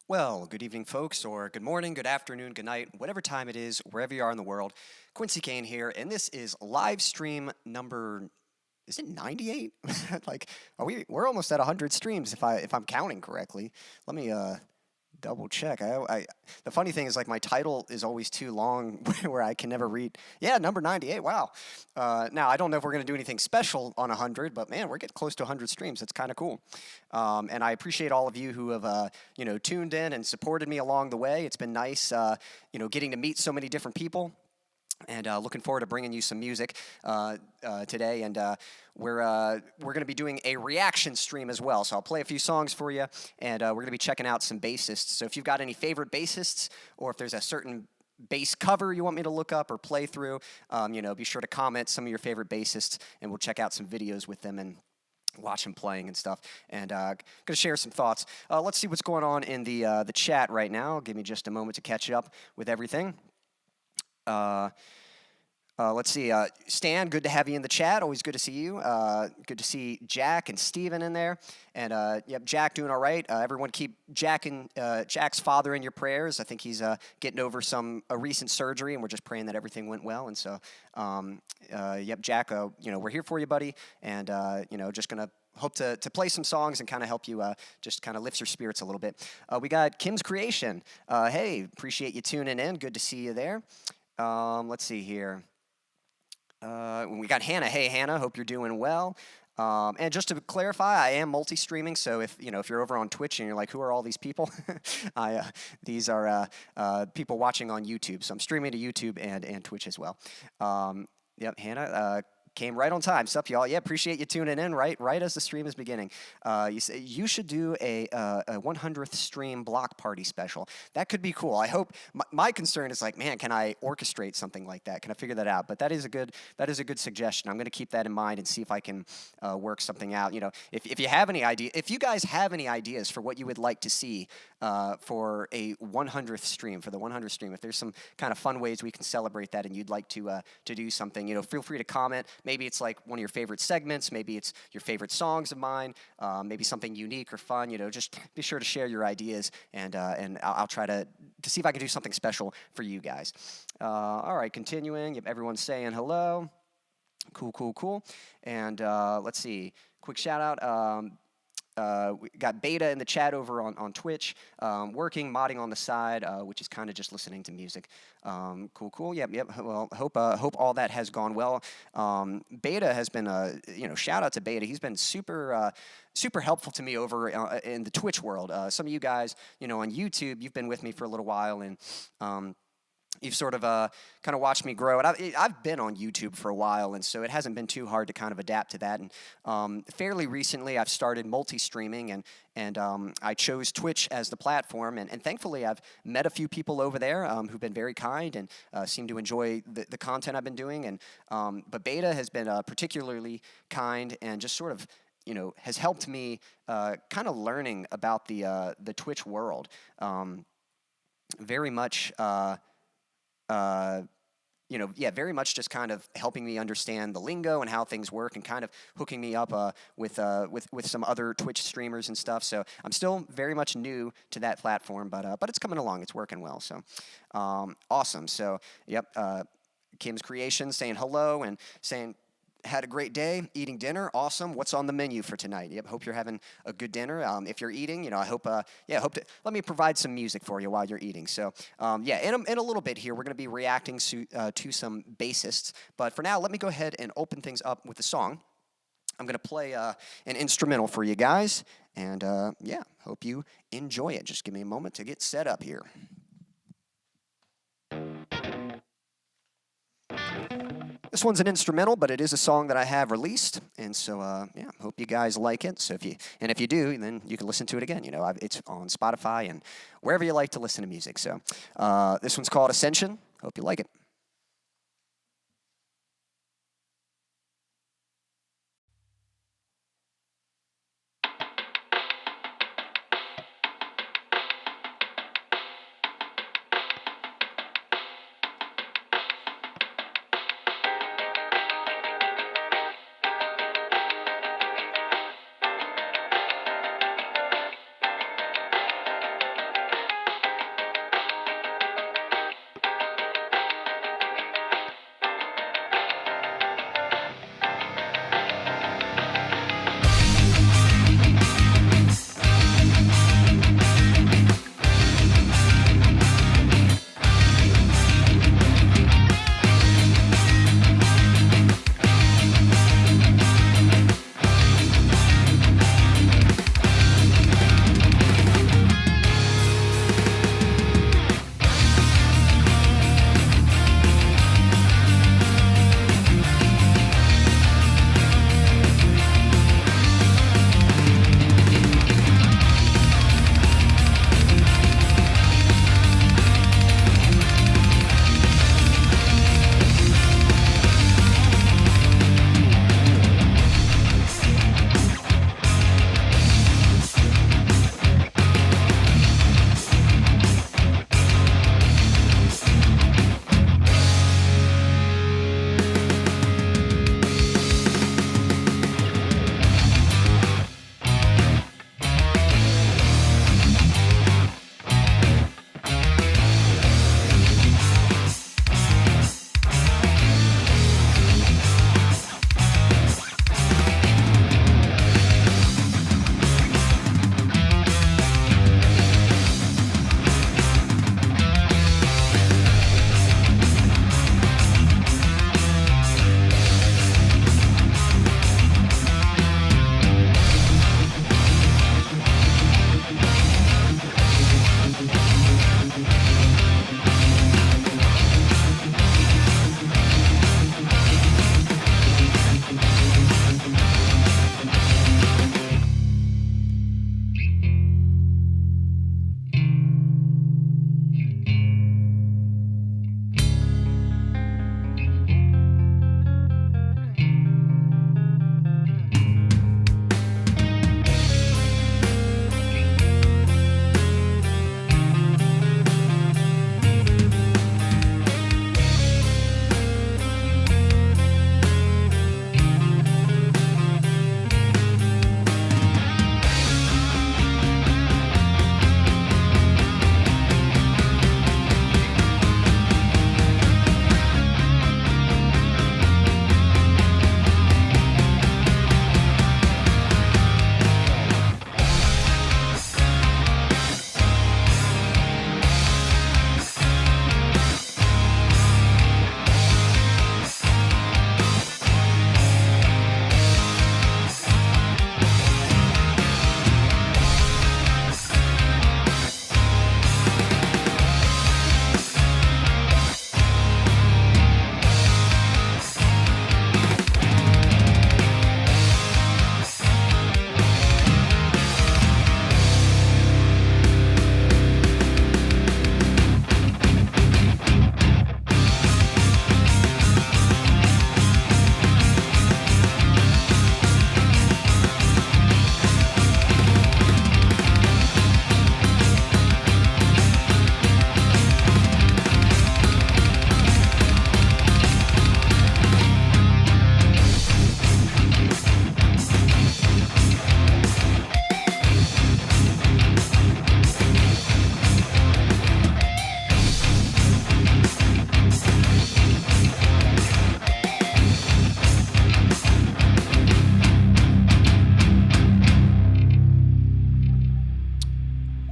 Well, good evening, folks, or good morning, good afternoon, good night, whatever time it is, wherever you are in the world. Quincy Kane here, and this is live stream number, is it 98? Like, we're almost at 100 streams if I'm counting correctly. Let me double check. The funny thing is, like, my title is always too long where I can never read. Yeah, number 98. Wow. Now I don't know if we're gonna do anything special on 100, but man, we're getting close to 100 streams. That's kind of cool. And I appreciate all of you who have tuned in and supported me along the way. It's been nice, getting to meet so many different people. And looking forward to bringing you some music today, and we're going to be doing a reaction stream as well. So I'll play a few songs for you, and we're going to be checking out some bassists. So if you've got any favorite bassists, or if there's a certain bass cover you want me to look up or play through, be sure to comment some of your favorite bassists, and we'll check out some videos with them and watch them playing and stuff. And going to share some thoughts. Let's see what's going on in the chat right now. Give me just a moment to catch up with everything. Let's see, Stan, good to have you in the chat. Always good to see you. Good to see Jack and Steven in there. And, yep, Jack doing all right. Everyone keep Jack's father in your prayers. I think he's getting over a recent surgery, and we're just praying that everything went well. And so, yep, Jack, we're here for you, buddy. And, just going to hope to play some songs and kind of help you just kind of lift your spirits a little bit. We got Kim's Creation. Hey, appreciate you tuning in. Good to see you there. Let's see here. We got Hannah. Hey, Hannah. Hope you're doing well. And just to clarify, I am multi-streaming. So if you're over on Twitch and you're like, who are all these people? These are people watching on YouTube. So I'm streaming to YouTube and Twitch as well. Yep, Hannah. Came right on time. Sup, y'all? Yeah, appreciate you tuning in right as the stream is beginning. You say you should do a 100th stream block party special. That could be cool. I hope. My concern is like, man, can I orchestrate something like that? Can I figure that out? But that is a good suggestion. I'm going to keep that in mind and see if I can work something out. If you have any idea, if you guys have any ideas for what you would like to see for a 100th stream, for the 100th stream, if there's some kind of fun ways we can celebrate that, and you'd like to do something, feel free to comment. Maybe it's like one of your favorite segments. Maybe it's your favorite songs of mine. Maybe something unique or fun. Just be sure to share your ideas, and I'll try to see if I can do something special for you guys. All right, continuing. Yep, everyone's saying hello. Cool. And let's see. Quick shout out. We got Beta in the chat over on Twitch, working, modding on the side, which is kind of just listening to music. Cool. Yep. Well, hope all that has gone well. Beta has been, shout out to Beta. He's been super helpful to me over in the Twitch world. Some of you guys, on YouTube, you've been with me for a little while, and you've sort of kind of watched me grow. And I've been on YouTube for a while, and so it hasn't been too hard to kind of adapt to that. And fairly recently, I've started multi-streaming, and I chose Twitch as the platform. And thankfully, I've met a few people over there who've been very kind and seem to enjoy the content I've been doing. And but Beta has been particularly kind and just sort of has helped me kind of learning about the Twitch world. Very much, very much just kind of helping me understand the lingo and how things work, and kind of hooking me up with some other Twitch streamers and stuff. So I'm still very much new to that platform, but it's coming along. It's working well. So awesome. So yep, Kim's Creations saying hello and saying, had a great day eating dinner. Awesome. What's on the menu for tonight? Yep. Hope you're having a good dinner. If you're eating, I hope let me provide some music for you while you're eating. So, in a little bit here, we're going to be reacting to some bassists. But for now, let me go ahead and open things up with a song. I'm going to play an instrumental for you guys. And, hope you enjoy it. Just give me a moment to get set up here. This one's an instrumental, but it is a song that I have released, and so hope you guys like it. So if you do, then you can listen to it again. It's on Spotify and wherever you like to listen to music. So this one's called Ascension. Hope you like it.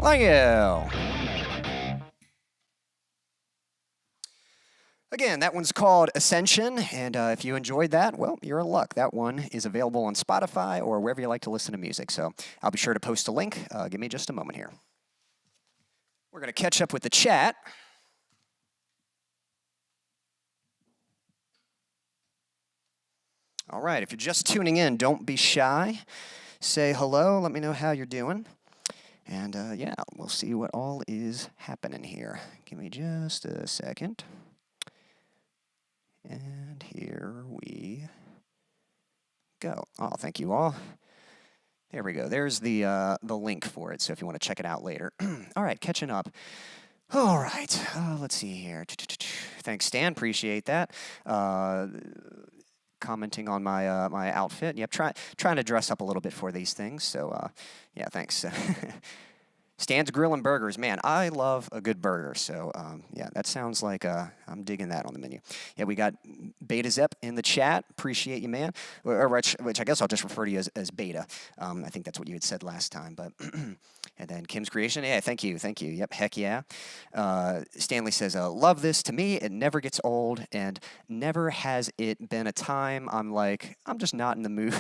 Thank you. Again, that one's called Ascension, and if you enjoyed that, well, you're in luck. That one is available on Spotify or wherever you like to listen to music, so I'll be sure to post a link. Give me just a moment here. We're going to catch up with the chat. All right, if you're just tuning in, don't be shy. Say hello, let me know how you're doing. And yeah, we'll see what all is happening here. Give me just a second. And here we go. Oh, thank you all. There we go. There's the link for it, so if you want to check it out later. All right, catching up. All right, let's see here. Thanks, Stan. Appreciate that. Commenting on my my outfit. Yep, trying to dress up a little bit for these things. So yeah, thanks. Stan's Grill and Burgers. Man, I love a good burger. So, yeah, that sounds like I'm digging that on the menu. Yeah, we got Beta Zep in the chat. Appreciate you, man. Which I guess I'll just refer to you as Beta. I think that's what you had said last time. But and then Kim's Creation. Yeah, thank you. Thank you. Yep, heck yeah. Stanley says, love this. To me, it never gets old, and never has it been a time I'm like, I'm just not in the mood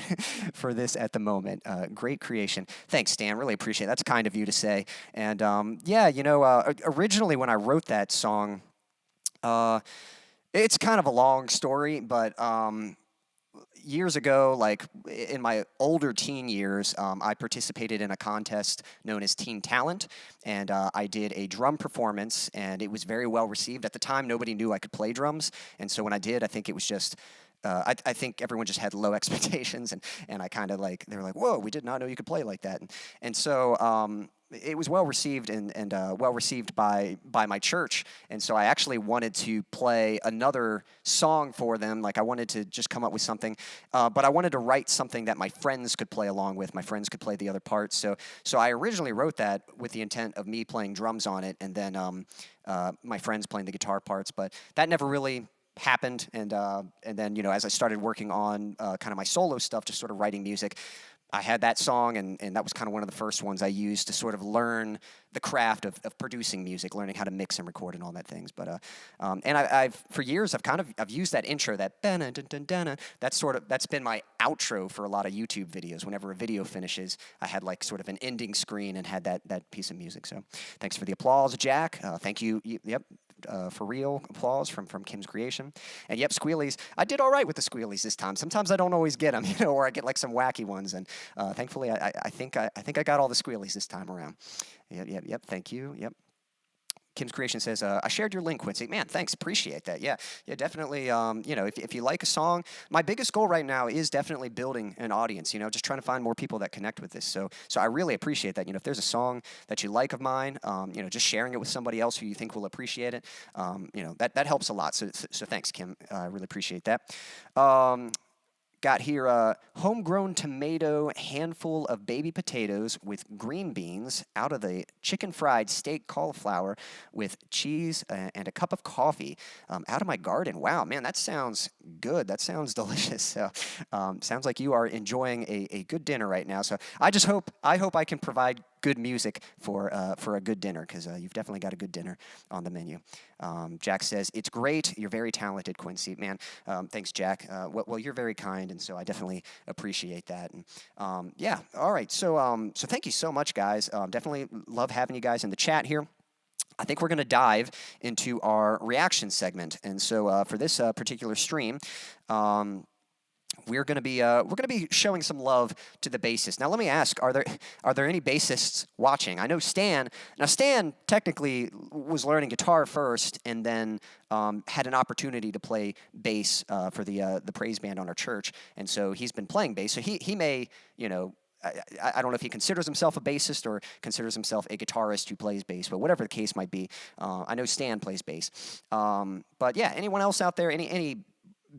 for this at the moment. Great creation. Thanks, Stan. Really appreciate it. That's kind of you to say. And yeah, you know, originally when I wrote that song, it's kind of a long story, but years ago, like in my older teen years, I participated in a contest known as Teen Talent, and I did a drum performance, and it was very well received. At the time, nobody knew I could play drums, and so when I did, I think it was just I think everyone just had low expectations, and I kind of like, they were like, whoa, we did not know you could play like that. And so it was well received and well received by my church. And so I actually wanted to play another song for them. Like I wanted to just come up with something, but I wanted to write something that my friends could play along with. My friends could play the other parts. So I originally wrote that with the intent of me playing drums on it, and then my friends playing the guitar parts. But that never really happened, and then, you know, as I started working on kind of my solo stuff, just sort of writing music, I had that song, and that was kind of one of the first ones I used to sort of learn the craft of producing music, learning how to mix and record and all that things. But and I've for years I've used that intro, that that's been my outro for a lot of YouTube videos. Whenever a video finishes, I had like sort of an ending screen and had that piece of music. So thanks for the applause, Jack. Thank you. Yep. For real applause from Kim's Creation. And yep, squealies. I did all right with the squealies this time. Sometimes I don't always get them, you know, or I get like some wacky ones. And thankfully, I think I got all the squealies this time around. Yep. Thank you. Yep. Kim's Creation says, I shared your link, Quincy. Man, thanks. Appreciate that. Yeah, definitely. You know, if you like a song, my biggest goal right now is definitely building an audience, you know, just trying to find more people that connect with this. So I really appreciate that. You know, if there's a song that you like of mine, you know, just sharing it with somebody else who you think will appreciate it, you know, that helps a lot. So thanks, Kim. I really appreciate that. Got here homegrown tomato, handful of baby potatoes with green beans out of the chicken fried steak cauliflower with cheese and a cup of coffee out of my garden. Wow, man, that sounds good. That sounds delicious. So, sounds like you are enjoying a good dinner right now. So I hope I can provide good music for a good dinner, because you've definitely got a good dinner on the menu. Jack says, it's great. You're very talented, Quincy. Man, thanks, Jack. Well, you're very kind, and so I definitely appreciate that. And yeah, all right. So thank you so much, guys. Definitely love having you guys in the chat here. I think we're going to dive into our reaction segment. And so for this particular stream, we're going to be showing some love to the bassists. Now, let me ask: Are there any bassists watching? I know Stan. Now, Stan technically was learning guitar first, and then had an opportunity to play bass for the praise band on our church, and so he's been playing bass. So he may, you know. I don't know if he considers himself a bassist or considers himself a guitarist who plays bass, but whatever the case might be, I know Stan plays bass. But yeah, anyone else out there? Any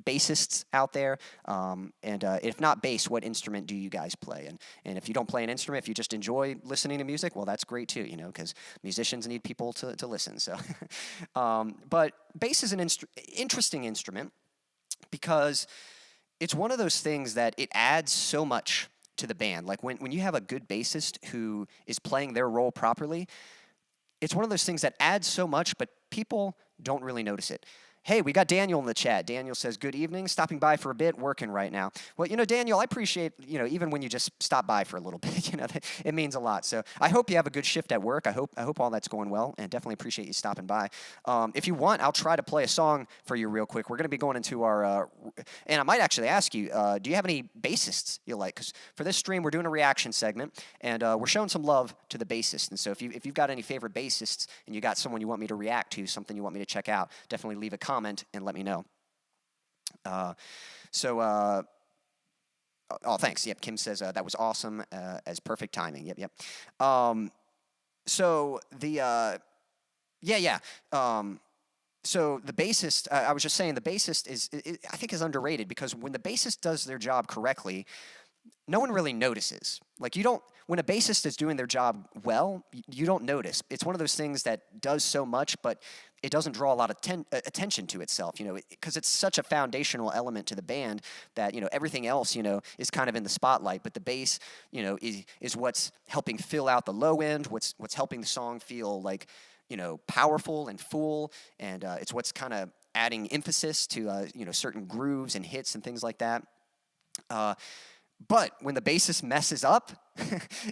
bassists out there, and if not bass, what instrument do you guys play? And if you don't play an instrument, if you just enjoy listening to music, well, that's great too, you know, because musicians need people to listen. So, but bass is an interesting instrument because it's one of those things that it adds so much to the band. Like when you have a good bassist who is playing their role properly, it's one of those things that adds so much, but people don't really notice it. Hey, we got Daniel in the chat. Daniel says, good evening, stopping by for a bit, working right now. Well, Daniel, I appreciate, even when you just stop by for a little bit, it means a lot. So I hope you have a good shift at work. I hope all that's going well, and definitely appreciate you stopping by. If you want, I'll try to play a song for you real quick. We're going to be going into our, and I might actually ask you, do you have any bassists you like? Because for this stream, we're doing a reaction segment, and we're showing some love to the bassists. And so if you've got any favorite bassists, and you got someone you want me to react to, something you want me to check out, definitely leave a comment and let me know. Oh, thanks. Yep, Kim says that was awesome, as perfect timing. Yep. So the bassist, I was just saying, the bassist I think is underrated, because when the bassist does their job correctly, no one really notices. Like when a bassist is doing their job well, you don't notice. It's one of those things that does so much, but it doesn't draw a lot of attention to itself, because it's such a foundational element to the band that, everything else, is kind of in the spotlight. But the bass, is what's helping fill out the low end, what's helping the song feel like, powerful and full, and it's what's kind of adding emphasis to, certain grooves and hits and things like that. But when the bassist messes up,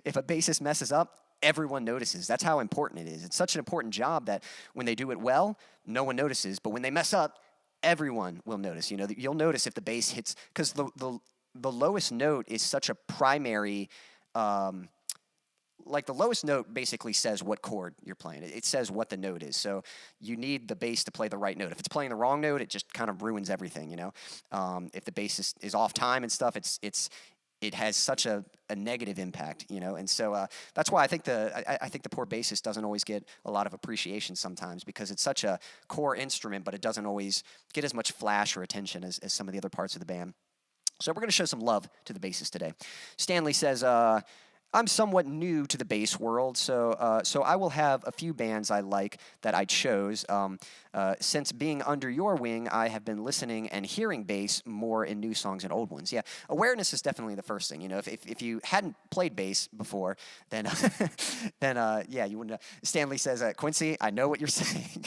if a bassist messes up, everyone notices. That's how important it is. It's such an important job that when they do it well, no one notices. But when they mess up, everyone will notice. You'll notice if the bass hits, because the lowest note is such a primary, like the lowest note basically says what chord you're playing. It says what the note is. So you need the bass to play the right note. If it's playing the wrong note, it just kind of ruins everything, If the bass is off time and stuff, it has such a negative impact, and so that's why I think the poor bassist doesn't always get a lot of appreciation sometimes, because it's such a core instrument, but it doesn't always get as much flash or attention as some of the other parts of the band. So we're going to show some love to the bassist today. Stanley says, I'm somewhat new to the bass world, so I will have a few bands I like that I chose. Since being under your wing, I have been listening and hearing bass more in new songs and old ones. Yeah, awareness is definitely the first thing. If you hadn't played bass before, then you wouldn't. Stanley says, Quincy, I know what you're saying.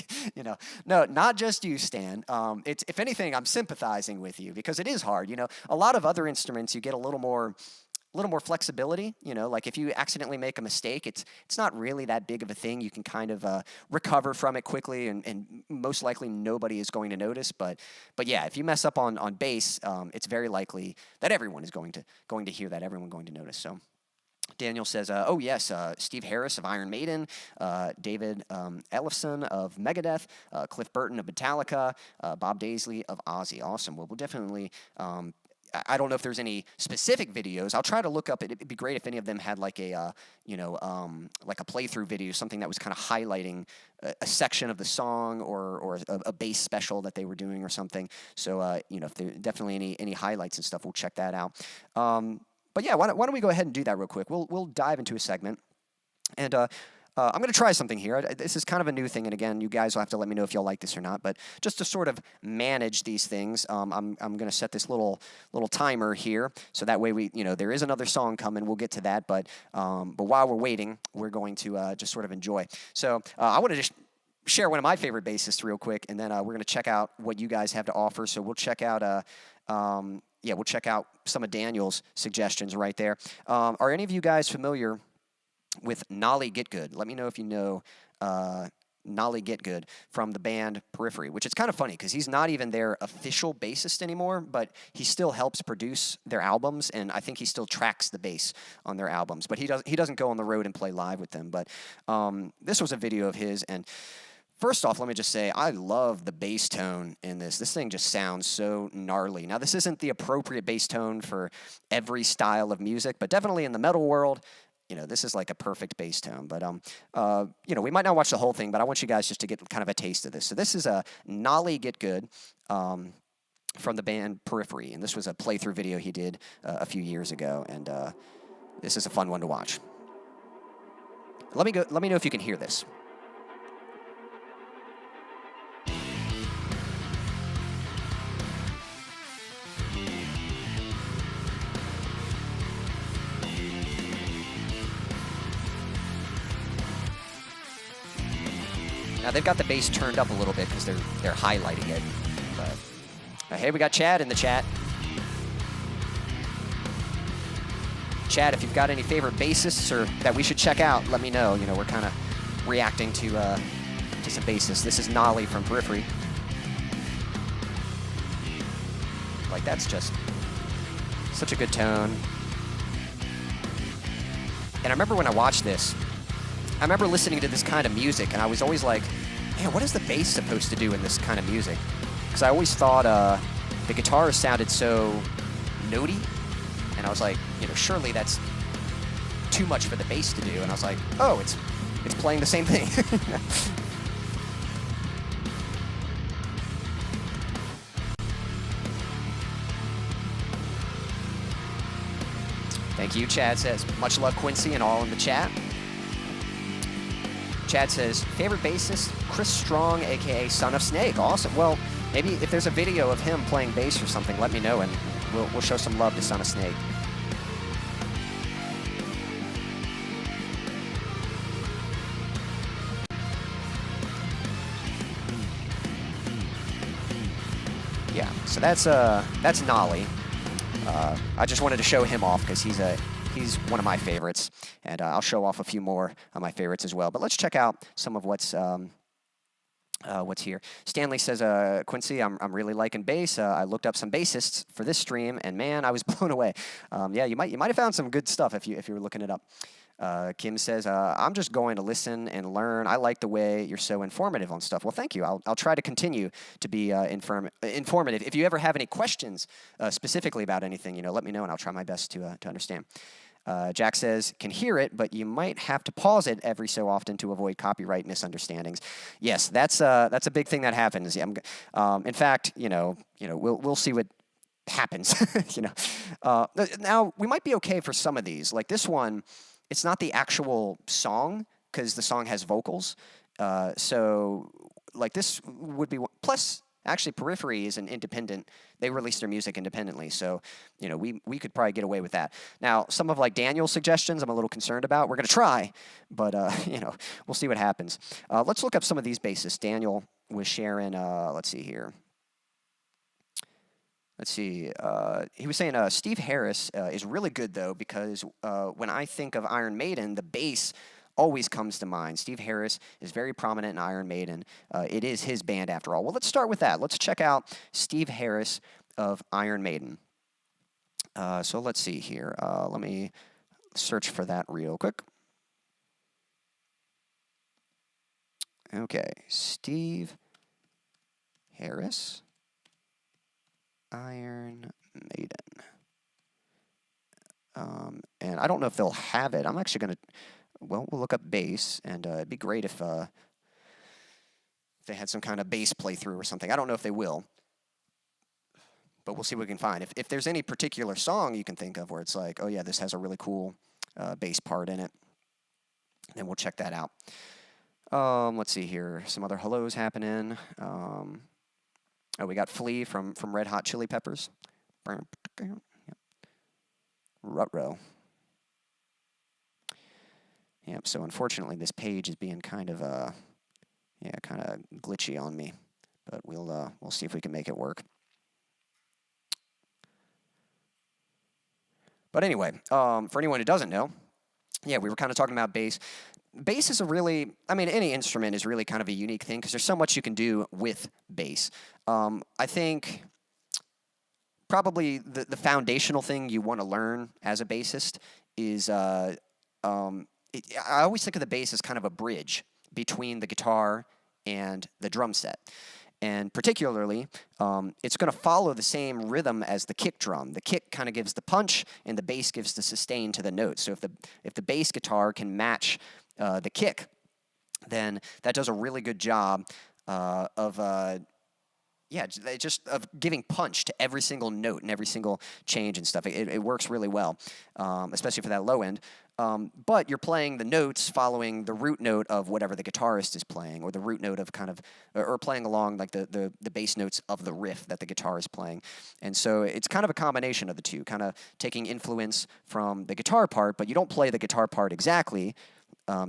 No, not just you, Stan. It's, if anything, I'm sympathizing with you, because it is hard. A lot of other instruments, you get a little more flexibility, like if you accidentally make a mistake, it's not really that big of a thing. You can kind of recover from it quickly, and most likely nobody is going to notice. But yeah, if you mess up on bass, it's very likely that everyone is going to hear that, everyone going to notice. So Daniel says, oh yes, Steve Harris of Iron Maiden, David Ellefson of Megadeth, Cliff Burton of Metallica, Bob Daisley of Ozzy. Awesome. Well, we'll definitely I don't know if there's any specific videos. I'll try to look up. It'd be great if any of them had like a, like a playthrough video, something that was kind of highlighting a section of the song or a bass special that they were doing or something. So, if there definitely any highlights and stuff, we'll check that out. But yeah, why don't we go ahead and do that real quick? We'll dive into a segment, and I'm going to try something here. This is kind of a new thing, and again, you guys will have to let me know if y'all like this or not. But just to sort of manage these things, I'm going to set this little timer here, so that way there is another song coming. We'll get to that, but while we're waiting, we're going to just sort of enjoy. So I want to just share one of my favorite bassists real quick, and then we're going to check out what you guys have to offer. So we'll check out. We'll check out some of Daniel's suggestions right there. Are any of you guys familiar with Nolly Get Good? Let me know if you know Nolly Get Good from the band Periphery, which is kind of funny because he's not even their official bassist anymore, but he still helps produce their albums, and I think he still tracks the bass on their albums. But he doesn't go on the road and play live with them. But this was a video of his, and first off, let me just say, I love the bass tone in this. This thing just sounds so gnarly. Now, this isn't the appropriate bass tone for every style of music, but definitely in the metal world, this is like a perfect bass tone. But, we might not watch the whole thing, but I want you guys just to get kind of a taste of this. So this is a Nolly Get Good from the band Periphery, and this was a playthrough video he did a few years ago, and this is a fun one to watch. Let me know if you can hear this. Now they've got the bass turned up a little bit because they're highlighting it. But hey, we got Chad in the chat. Chad, if you've got any favorite bassists or that we should check out, let me know. You know, we're kind of reacting to some bassists. This is Nolly from Periphery. Like, that's just such a good tone. And I remember when I watched this, I remember listening to this kind of music, and I was always like, man, what is the bass supposed to do in this kind of music? Because I always thought the guitar sounded so notey, and I was like, you know, surely that's too much for the bass to do. And I was like, oh, it's playing the same thing. Thank you, Chad says. Much love, Quincy, and all in the chat. Chad says, favorite bassist, Chris Strong, a.k.a. Son of Snake. Awesome. Well, maybe if there's a video of him playing bass or something, let me know, and we'll show some love to Son of Snake. Yeah, so that's Nolly. I just wanted to show him off because he's one of my favorites, and I'll show off a few more of my favorites as well. But let's check out some of what's here. Stanley says, Quincy, I'm really liking bass. I looked up some bassists for this stream, and man, I was blown away. Yeah, you might have found some good stuff if you were looking it up. Kim says, I'm just going to listen and learn. I like the way you're so informative on stuff. Well, thank you. I'll try to continue to be informative. If you ever have any questions specifically about anything, you know, let me know, and I'll try my best to understand. Jack says, can hear it, but you might have to pause it every so often to avoid copyright misunderstandings. Yes, that's a big thing that happens. Yeah, in fact, you know, we'll see what happens. You know, now we might be okay for some of these. Like this one, it's not the actual song because the song has vocals. So like this would be, plus actually Periphery is an independent, they release their music independently. So, you know, we could probably get away with that. Now, some of like Daniel's suggestions I'm a little concerned about. We're going to try, but, you know, we'll see what happens. Let's look up some of these bassists. Daniel was sharing, let's see here. Let's see. He was saying Steve Harris is really good, though, because when I think of Iron Maiden, the bass always comes to mind. Steve Harris is very prominent in Iron Maiden. It is his band, after all. Well, let's start with that. Let's check out Steve Harris of Iron Maiden. So let's see here. Let me search for that real quick. Okay, Steve Harris. Iron Maiden. And I don't know if they'll have it. I'm actually going to, well, we'll look up bass, and it'd be great if they had some kind of bass playthrough or something. I don't know if they will, but we'll see what we can find. If there's any particular song you can think of where it's like, oh yeah, this has a really cool bass part in it, then we'll check that out. Let's see here. Some other hellos happening. Oh, we got Flea from Red Hot Chili Peppers. Ruh-roh. Yep, so unfortunately this page is being kind of kind of glitchy on me. But we'll see if we can make it work. But anyway, for anyone who doesn't know, yeah, we were kind of talking about bass. Bass is a really, I mean, any instrument is really kind of a unique thing because there's so much you can do with bass. I think probably the foundational thing you want to learn as a bassist is, I always think of the bass as kind of a bridge between the guitar and the drum set. And particularly, it's going to follow the same rhythm as the kick drum. The kick kind of gives the punch, and the bass gives the sustain to the note. So if the bass guitar can match the kick, then that does a really good job of giving punch to every single note and every single change and stuff. It works really well, especially for that low end. But you're playing the notes following the root note of whatever the guitarist is playing, or the root note of kind of, or playing along like the bass notes of the riff that the guitar is playing. And so it's kind of a combination of the two, kind of taking influence from the guitar part, but you don't play the guitar part exactly.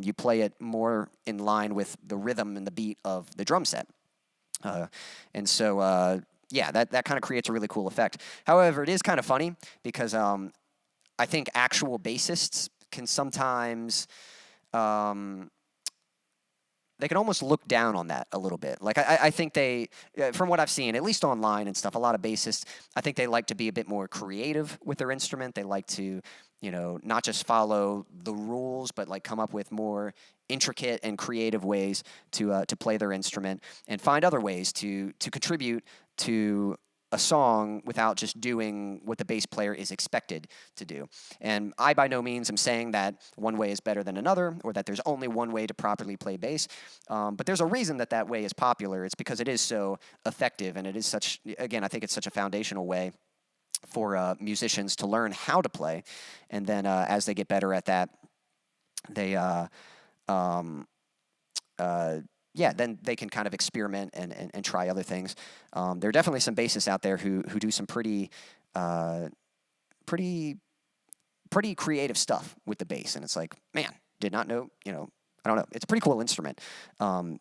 you play it more in line with the rhythm and the beat of the drum set. And so, yeah, that kind of creates a really cool effect. However, it is kind of funny because I think actual bassists can sometimes, they can almost look down on that a little bit. Like, I think they, from what I've seen, at least online and stuff, a lot of bassists, I think they like to be a bit more creative with their instrument. They like to, you know, not just follow the rules, but like come up with more intricate and creative ways to play their instrument and find other ways to contribute to a song without just doing what the bass player is expected to do. And I by no means am saying that one way is better than another or that there's only one way to properly play bass. But there's a reason that that way is popular. It's because it is so effective, and it is such, again, I think it's such a foundational way for musicians to learn how to play. And then as they get better at that, they yeah, then they can kind of experiment and try other things. There are definitely some bassists out there who do some pretty creative stuff with the bass, and it's like, man, did not know, you know, I don't know. It's a pretty cool instrument, and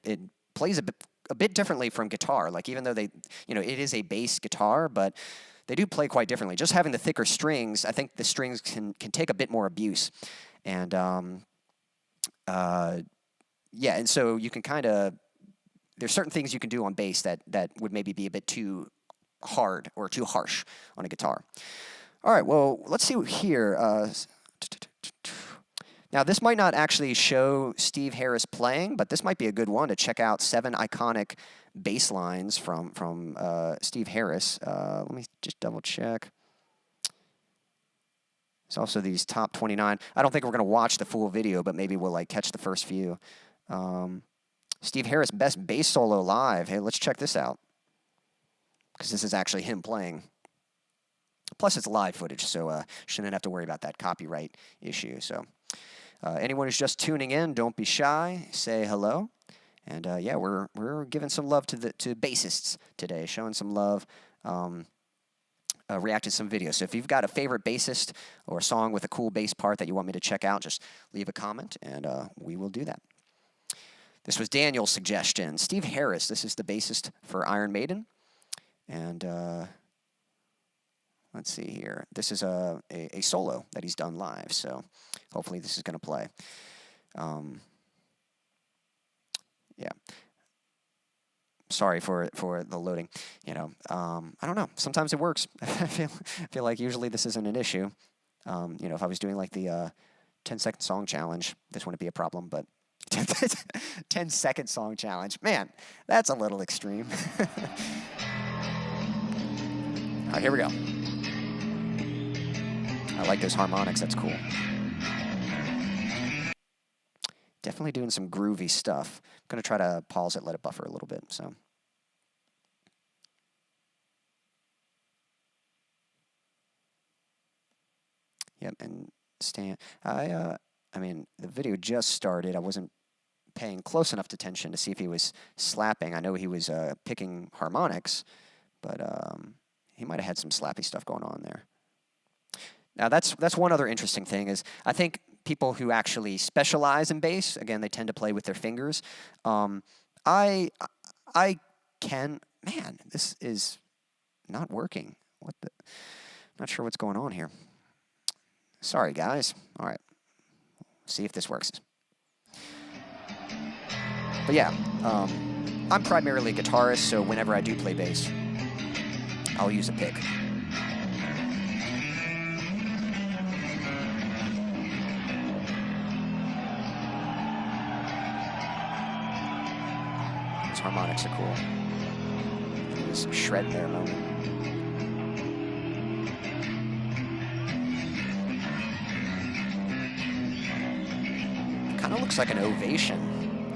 it plays a bit differently from guitar. Like, even though they, you know, it is a bass guitar, but they do play quite differently. Just having the thicker strings, I think the strings can take a bit more abuse, and yeah, and so you can kind of, there's certain things you can do on bass that would maybe be a bit too hard or too harsh on a guitar. All right, well, let's see here. Now, this might not actually show Steve Harris playing, but this might be a good one to check out 7 iconic bass lines from Steve Harris. Let me just double check. There's also these top 29. I don't think we're going to watch the full video, but maybe we'll like catch the first few. Steve Harris, best bass solo live. Hey, let's check this out, because this is actually him playing. Plus, it's live footage, so shouldn't have to worry about that copyright issue. So, anyone who's just tuning in, don't be shy. Say hello. And yeah, we're giving some love to bassists today, showing some love. Reacted to some videos. So if you've got a favorite bassist or a song with a cool bass part that you want me to check out, just leave a comment, and we will do that. This was Daniel's suggestion. Steve Harris, this is the bassist for Iron Maiden. And let's see here. This is a solo that he's done live, so hopefully this is going to play. Yeah. Sorry for the loading. You know, I don't know. Sometimes it works. I feel like usually this isn't an issue. You know, if I was doing like the 10-second song challenge, this wouldn't be a problem. But 10-second song challenge, man, that's a little extreme. All right, here we go. I like those harmonics. That's cool. Definitely doing some groovy stuff. I'm going to try to pause it, let it buffer a little bit. So, yep, and Stan. I mean, the video just started. I wasn't paying close enough attention to see if he was slapping. I know he was picking harmonics, but he might have had some slappy stuff going on there. Now, that's one other interesting thing is I think people who actually specialize in bass, again, they tend to play with their fingers. I can, man, this is not working. What the? Not sure what's going on here. Sorry, guys. All right. See if this works. But yeah, I'm primarily a guitarist, so whenever I do play bass, I'll use a pick. These harmonics are cool. This shred there moment. Kind of looks like an Ovation.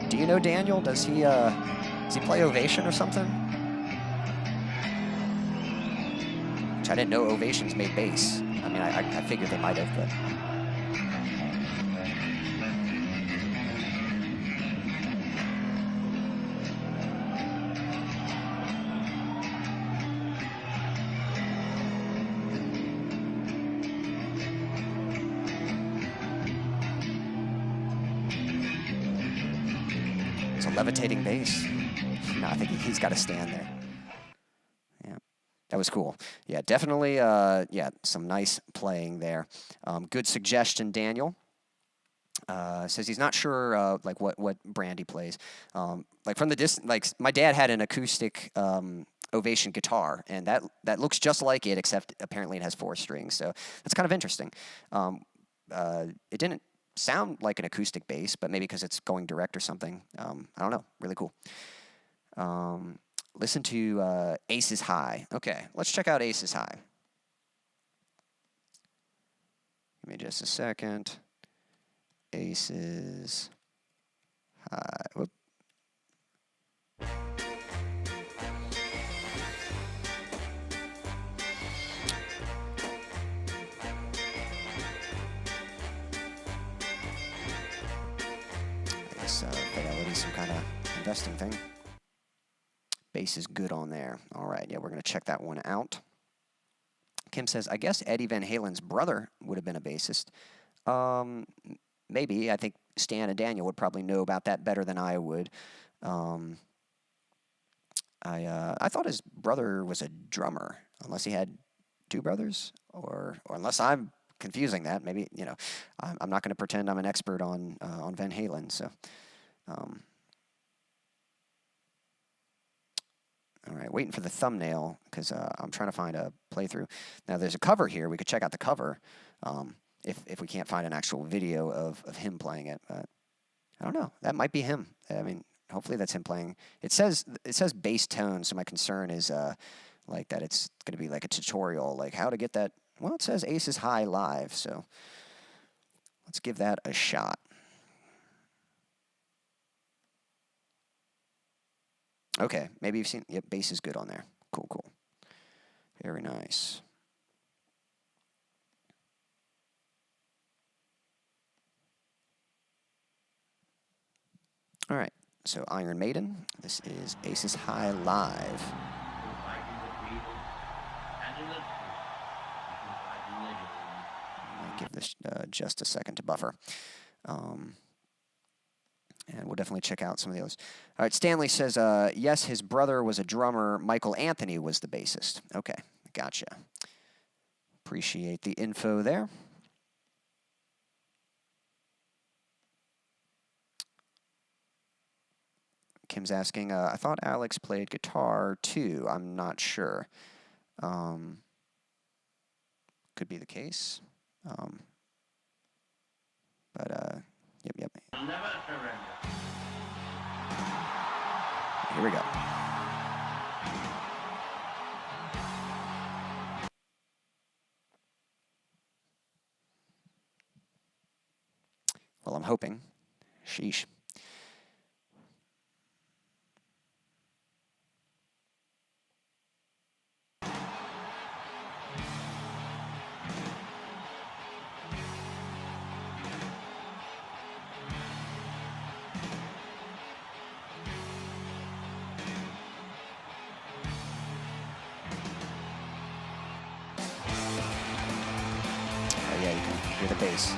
Do you know Daniel? Does he play Ovation or something? Which I didn't know Ovations made bass. I mean, I figured they might have, but. It's a levitating bass. No, I think he's got to stand there. Yeah, that was cool. Yeah, definitely, yeah, some nice playing there. Good suggestion, Daniel. Says he's not sure, like, what brand he plays. Like, from the distance, like, my dad had an acoustic Ovation guitar, and that looks just like it, except apparently it has 4 strings, so that's kind of interesting. It didn't sound like an acoustic bass, but maybe because it's going direct or something. I don't know. Really cool. Listen to Aces High. Okay, let's check out Aces High. Give me just a second. Aces High. Whoop. Fidelity, some kind of investing thing. Bass is good on there. All right, yeah, we're going to check that one out. Kim says, I guess Eddie Van Halen's brother would have been a bassist. Maybe. I think Stan and Daniel would probably know about that better than I would. I thought his brother was a drummer, unless he had 2 brothers, or unless I'm confusing that. Maybe, you know, I'm not going to pretend I'm an expert on Van Halen. So, all right, waiting for the thumbnail because I'm trying to find a playthrough. Now, there's a cover here. We could check out the cover if we can't find an actual video of him playing it. But I don't know. That might be him. I mean, hopefully that's him playing. It says bass tone, so my concern is like that it's going to be like a tutorial, like how to get that. Well, it says Aces High live, so let's give that a shot. Okay, maybe you've seen, yep, bass is good on there. Cool, cool. Very nice. All right, so Iron Maiden, this is Aces High live. I'll give this just a second to buffer. And we'll definitely check out some of the others. All right, Stanley says, yes, his brother was a drummer. Michael Anthony was the bassist. Okay, gotcha. Appreciate the info there. Kim's asking, I thought Alex played guitar too. I'm not sure. Could be the case. Yep. Never surrender. Here we go. Well, I'm hoping. Sheesh. Yeah, you can hear the bass.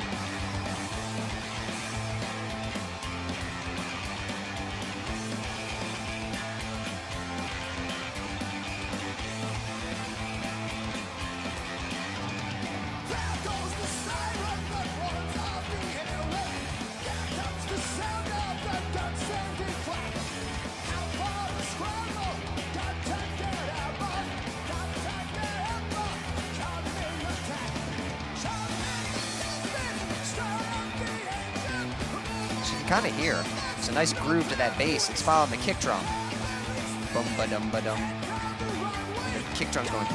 Kind of hear. It's a nice groove to that bass. It's following the kick drum. Bum ba dum ba dum. The kick drum's going.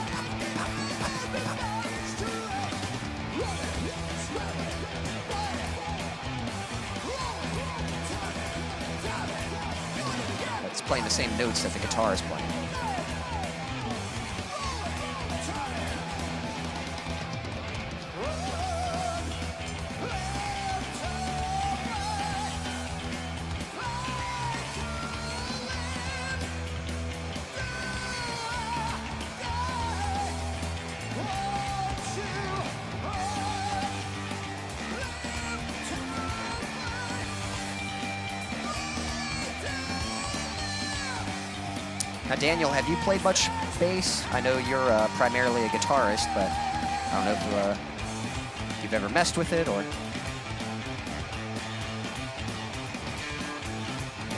It's playing the same notes that the guitar is playing. Now, Daniel, have you played much bass? I know you're primarily a guitarist, but I don't know if you've ever messed with it or...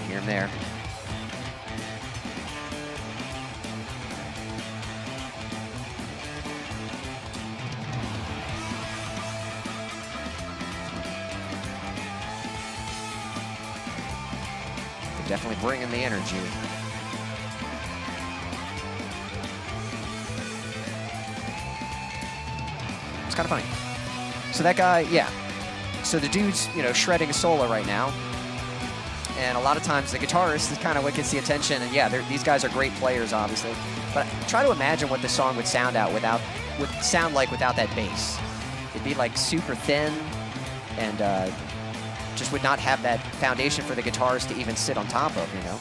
Hear him there. They're definitely bringing the energy. It's kind of funny. So that guy, yeah. So the dude's, you know, shredding a solo right now. And a lot of times the guitarist is kind of what gets the attention. And yeah, these guys are great players, obviously. But try to imagine what this song would sound like without that bass. It'd be like super thin and just would not have that foundation for the guitarist to even sit on top of, you know?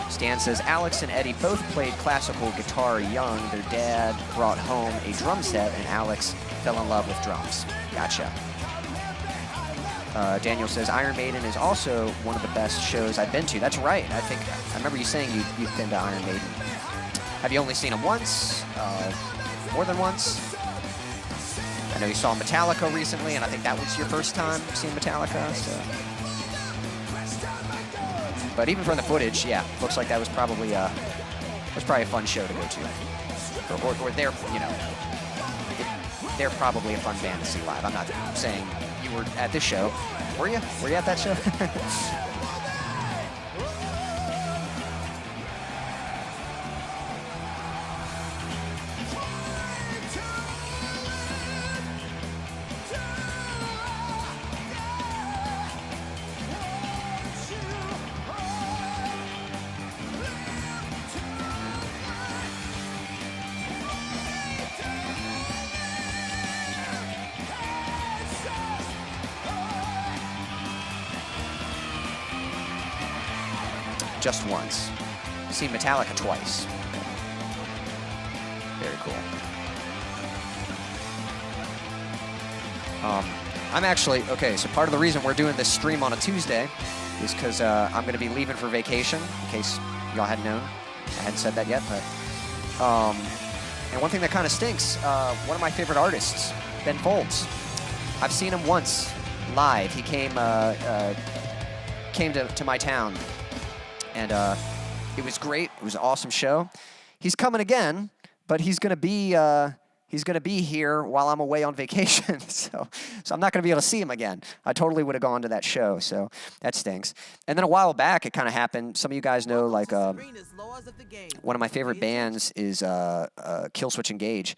Stan says, Alex and Eddie both played classical guitar young. Their dad brought home a drum set, and Alex fell in love with drums. Gotcha. Daniel says, Iron Maiden is also one of the best shows I've been to. That's right. I remember you saying you've been to Iron Maiden. Have you only seen them once? More than once? I know you saw Metallica recently, and I think that was your first time seeing Metallica. So. But even from the footage, yeah, looks like that was probably a fun show to go to. Or they're, you know, they're probably a fun band to see live. I'm not saying you were at this show. Were you? Were you at that show? Just once. Seen Metallica twice. Very cool. I'm actually, okay, so part of the reason we're doing this stream on a Tuesday is because I'm going to be leaving for vacation, in case y'all hadn't known. I hadn't said that yet, but... and one thing that kind of stinks, one of my favorite artists, Ben Folds. I've seen him once live. He came to my town. And it was great. It was an awesome show. He's coming again, but he's gonna be here while I'm away on vacation. so I'm not gonna be able to see him again. I totally would have gone to that show, so that stinks. And then a while back, it kind of happened. Some of you guys know, like one of my favorite bands is Killswitch Engage,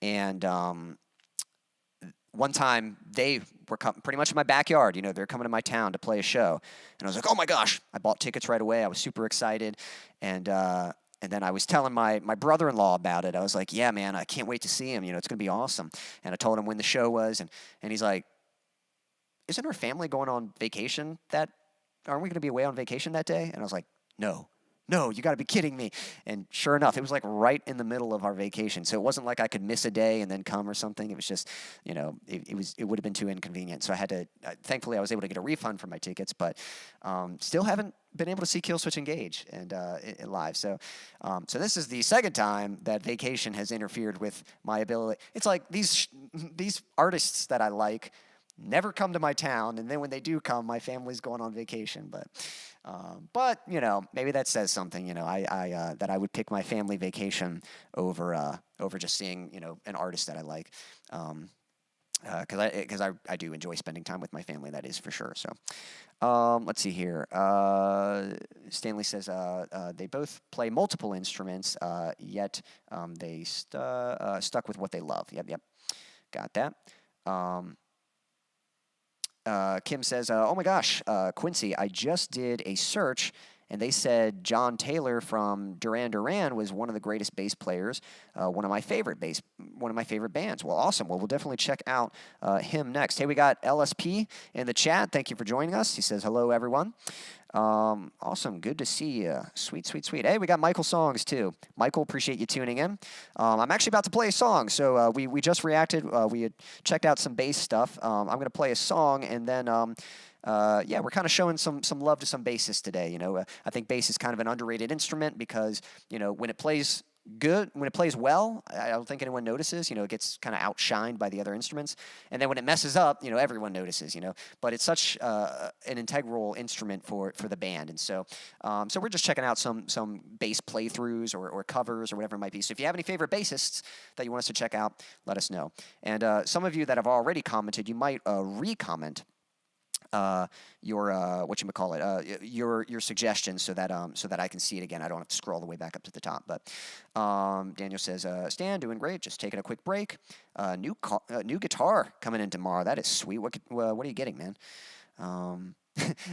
and one time they were pretty much in my backyard. You know, they're coming to my town to play a show. And I was like, oh my gosh, I bought tickets right away. I was super excited. And then I was telling my brother-in-law about it. I was like, yeah, man, I can't wait to see him. You know, it's going to be awesome. And I told him when the show was. And he's like, isn't our family going on vacation aren't we going to be away on vacation that day? And I was like, no, you got to be kidding me. And sure enough, it was like right in the middle of our vacation. So it wasn't like I could miss a day and then come or something. It was just, you know, it would have been too inconvenient. So I had to, thankfully I was able to get a refund for my tickets, but still haven't been able to see Killswitch Engage and live. So this is the second time that vacation has interfered with my ability. It's like these artists that I like never come to my town, and then when they do come, my family's going on vacation. But you know, maybe that says something. You know, I that I would pick my family vacation over just seeing, you know, an artist that I like, because I do enjoy spending time with my family. That is for sure. So let's see here. Stanley says they both play multiple instruments, yet they stuck with what they love. Yep, got that. Kim says, oh my gosh, Quincy, I just did a search and they said John Taylor from Duran Duran was one of the greatest bass players, one of my favorite bands. Well, awesome. Well, we'll definitely check out him next. Hey, we got LSP in the chat. Thank you for joining us. He says, hello, everyone. Awesome. Good to see you. Sweet, sweet, sweet. Hey, we got Michael Songs, too. Michael, appreciate you tuning in. I'm actually about to play a song. So we just reacted. We had checked out some bass stuff. I'm going to play a song, and then, yeah, we're kind of showing some love to some bassists today. You know, I think bass is kind of an underrated instrument because, you know, when it plays well, I don't think anyone notices. You know, it gets kind of outshined by the other instruments. And then when it messes up, you know, everyone notices, you know. But it's such an integral instrument for the band. And so so we're just checking out some bass playthroughs or covers or whatever it might be. So if you have any favorite bassists that you want us to check out, let us know. And some of you that have already commented, you might re-comment your your suggestions so that I can see it again. I don't have to scroll all the way back up to the top. But Daniel says, Stan, doing great. Just taking a quick break. New guitar coming in tomorrow. That is sweet. What are you getting, man?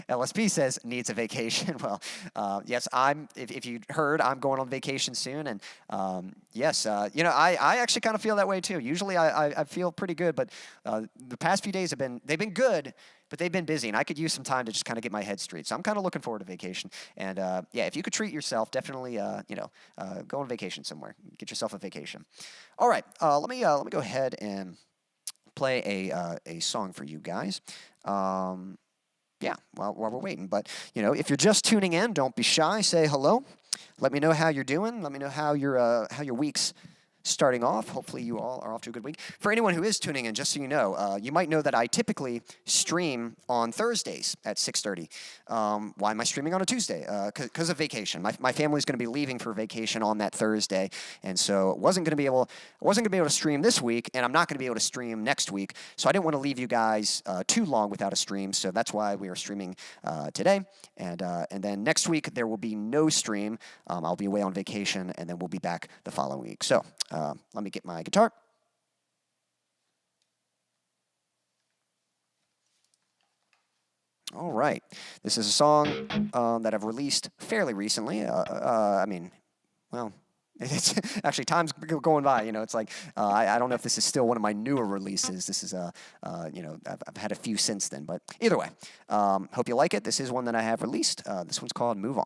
LSP says needs a vacation. Well, yes, if you heard, I'm going on vacation soon, and yes, you know, I actually kind of feel that way too. Usually, I feel pretty good, but the past few days they've been good, but they've been busy, and I could use some time to just kind of get my head straight. So I'm kind of looking forward to vacation, and yeah, if you could treat yourself, definitely, you know, go on vacation somewhere. Get yourself a vacation. All right, let me go ahead and play a song for you guys. Yeah, while we're waiting. But, you know, if you're just tuning in, don't be shy. Say hello. Let me know how you're doing. Let me know how your week's starting off. Hopefully you all are off to a good week. For anyone who is tuning in, just so you know, you might know that I typically stream on Thursdays at 6:30. Why am I streaming on a Tuesday? Because of vacation. My family's going to be leaving for vacation on that Thursday, and so I wasn't going to be able to stream this week, and I'm not going to be able to stream next week. So I didn't want to leave you guys too long without a stream. So that's why we are streaming today, and then next week there will be no stream. I'll be away on vacation, and then we'll be back the following week. So. Let me get my guitar. All right. This is a song that I've released fairly recently. I mean, well, it's actually time's going by. You know, it's like I don't know if this is still one of my newer releases. This is you know, I've had a few since then. But either way, hope you like it. This is one that I have released. This one's called "Move On."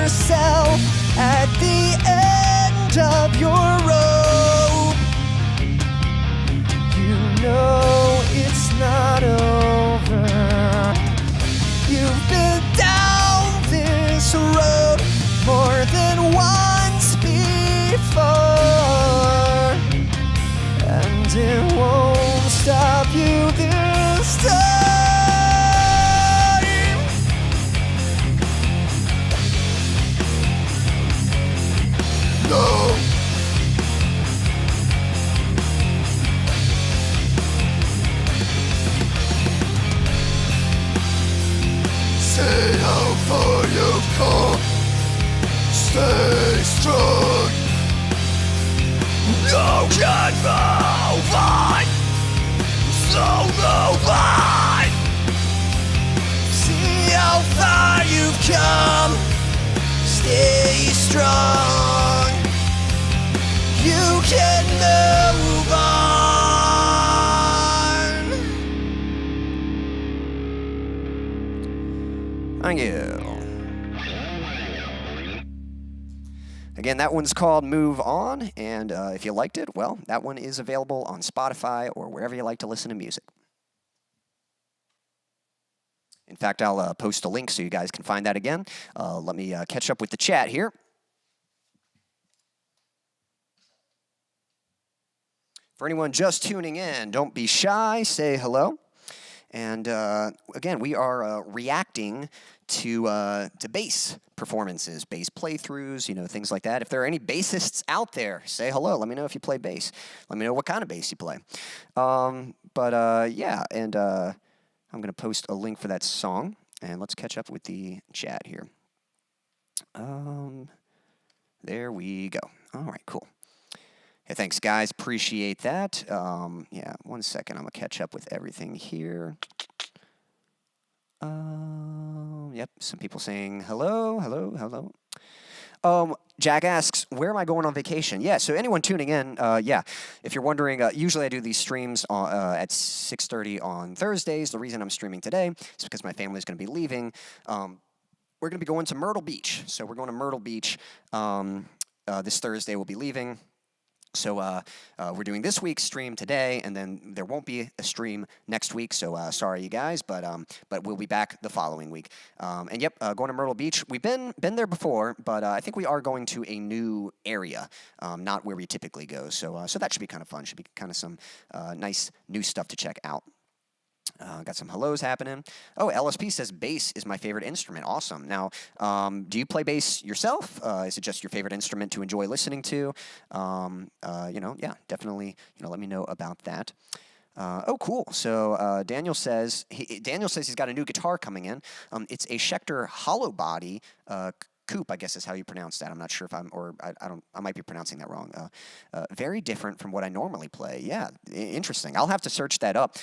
yourself at the end of your rope. You know it's not over. You've been down this road more than once before, and it won't stop you this time. No. Say how far you've come. Stay strong. You can move on. So move on. See how far you've come. Stay strong. You can move on. Thank you. Again, that one's called Move On, and if you liked it, well, that one is available on Spotify or wherever you like to listen to music. In fact, I'll post a link so you guys can find that again. Let me catch up with the chat here. For anyone just tuning in, don't be shy, say hello. And again, we are reacting to bass performances, bass playthroughs, you know, things like that. If there are any bassists out there, say hello. Let me know if you play bass. Let me know what kind of bass you play. Yeah, and I'm going to post a link for that song, and let's catch up with the chat here. There we go. All right, cool. Hey, thanks, guys. Appreciate that. Yeah, 1 second. I'm going to catch up with everything here. Yep, some people saying hello, hello, hello. Jack asks, where am I going on vacation? Yeah, so anyone tuning in, yeah, if you're wondering, usually I do these streams at 6:30 on Thursdays. The reason I'm streaming today is because my family's going to be leaving. We're going to be going to Myrtle Beach. So we're going to Myrtle Beach this Thursday. We'll be leaving. So we're doing this week's stream today, and then there won't be a stream next week. So sorry, you guys, but we'll be back the following week. And yep, going to Myrtle Beach. We've been there before, but I think we are going to a new area, not where we typically go. So so that should be kind of fun. Should be kind of some nice new stuff to check out. Got some hellos happening. Oh, LSP says bass is my favorite instrument. Awesome. Now, do you play bass yourself? Is it just your favorite instrument to enjoy listening to? You know, yeah, definitely. You know, let me know about that. Oh, cool. So Daniel says he's got a new guitar coming in. It's a Schecter hollow body. Coupe, I guess is how you pronounce that. I'm not sure if I might be pronouncing that wrong. Very different from what I normally play. Yeah, interesting. I'll have to search that up.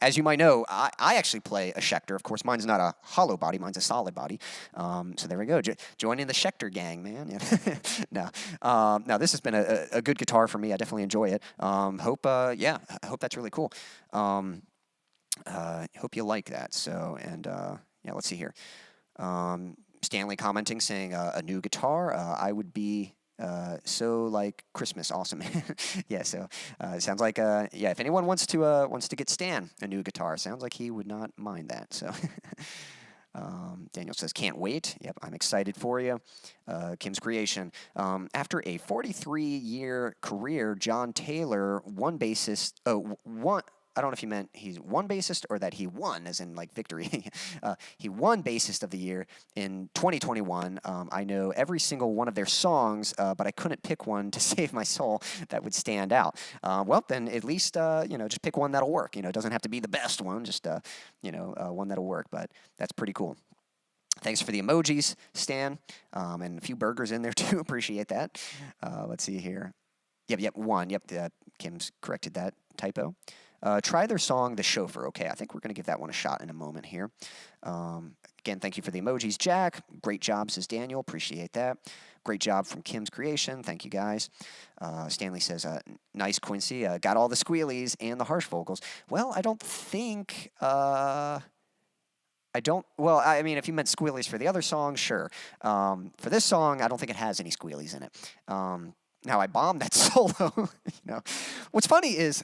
As you might know, I actually play a Schecter. Of course, mine's not a hollow body. Mine's a solid body. So there we go. Join in the Schecter gang, man. No, this has been a good guitar for me. I definitely enjoy it. Hope that's really cool. Hope you like that. So, and yeah, let's see here. Stanley commenting, saying a new guitar. I would be so like Christmas. Awesome. Yeah. So it sounds like yeah. If anyone wants to get Stan a new guitar, sounds like he would not mind that. So. Daniel says, can't wait. Yep, I'm excited for you. Kim's Creation. After a 43-year career, John Taylor, I don't know if he meant he's one bassist or that he won, as in like victory. He won Bassist of the Year in 2021. I know every single one of their songs, but I couldn't pick one to save my soul that would stand out. Well, then at least, just pick one that'll work. It doesn't have to be the best one, just, one that'll work. But that's pretty cool. Thanks for the emojis, Stan, and a few burgers in there too. Appreciate that. Let's see here. Yep, one. Yep, Kim's corrected that typo. Try their song, The Chauffeur. Okay, I think we're going to give that one a shot in a moment here. Again, thank you for the emojis, Jack. Great job, says Daniel. Appreciate that. Great job from Kim's Creation. Thank you, guys. Stanley says, nice, Quincy. Got all the squealies and the harsh vocals. Well, I don't think I don't. Well, I mean, if you meant squealies for the other song, sure. For this song, I don't think it has any squealies in it. Now I bombed that solo. What's funny is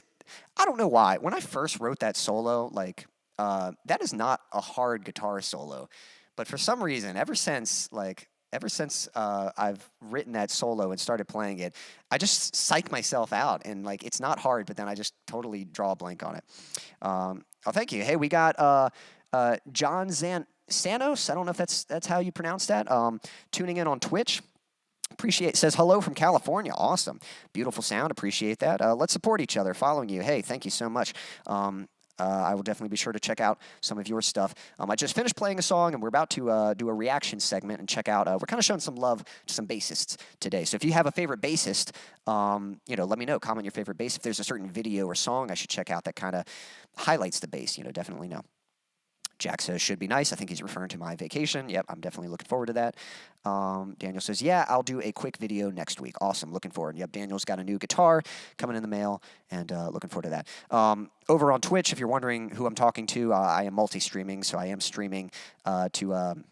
I don't know why. When I first wrote that solo, like that is not a hard guitar solo, but for some reason, ever since I've written that solo and started playing it, I just psych myself out, and like it's not hard, but then I just totally draw a blank on it. Oh, thank you. Hey, we got John Sanos. I don't know if that's how you pronounce that. Tuning in on Twitch. Appreciate. Says hello from California. Awesome, beautiful sound. Appreciate that. Let's support each other. Following you. Hey, thank you so much. I will definitely be sure to check out some of your stuff. I just finished playing a song, and we're about to do a reaction segment and check out. We're kind of showing some love to some bassists today. So if you have a favorite bassist, let me know. Comment your favorite bass. If there's a certain video or song I should check out that kind of highlights the bass, definitely know. Jack says, should be nice. I think he's referring to my vacation. Yep, I'm definitely looking forward to that. Daniel says, yeah, I'll do a quick video next week. Awesome, looking forward. Yep, Daniel's got a new guitar coming in the mail, and looking forward to that. Over on Twitch, if you're wondering who I'm talking to, I am multi-streaming, so I am streaming to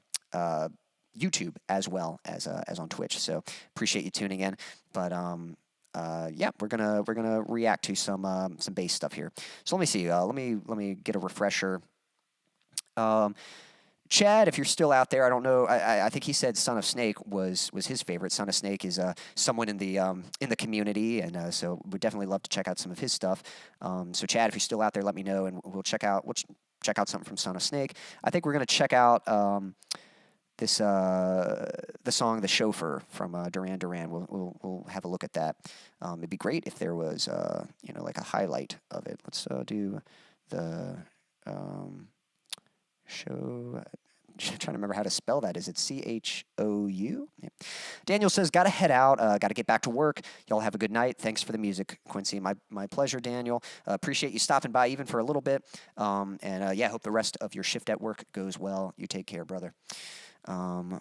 YouTube as well as on Twitch. So appreciate you tuning in. But yeah, we're gonna react to some bass stuff here. So let me see. Let me get a refresher. Chad, if you're still out there, I don't know. I think he said Son of Snake was his favorite. Son of Snake is someone in the community, and so we'd definitely love to check out some of his stuff. So Chad, if you're still out there, let me know, and we'll check out something from Son of Snake. I think we're gonna check out the song "The Chauffeur" from Duran Duran. We'll have a look at that. It'd be great if there was like a highlight of it. Let's do the show. Trying to remember how to spell that. Is it C-H-O-U? Yeah. Daniel says, got to head out. Got to get back to work. Y'all have a good night. Thanks for the music, Quincy. My pleasure, Daniel. Appreciate you stopping by even for a little bit. And yeah, hope the rest of your shift at work goes well. You take care, brother. I'm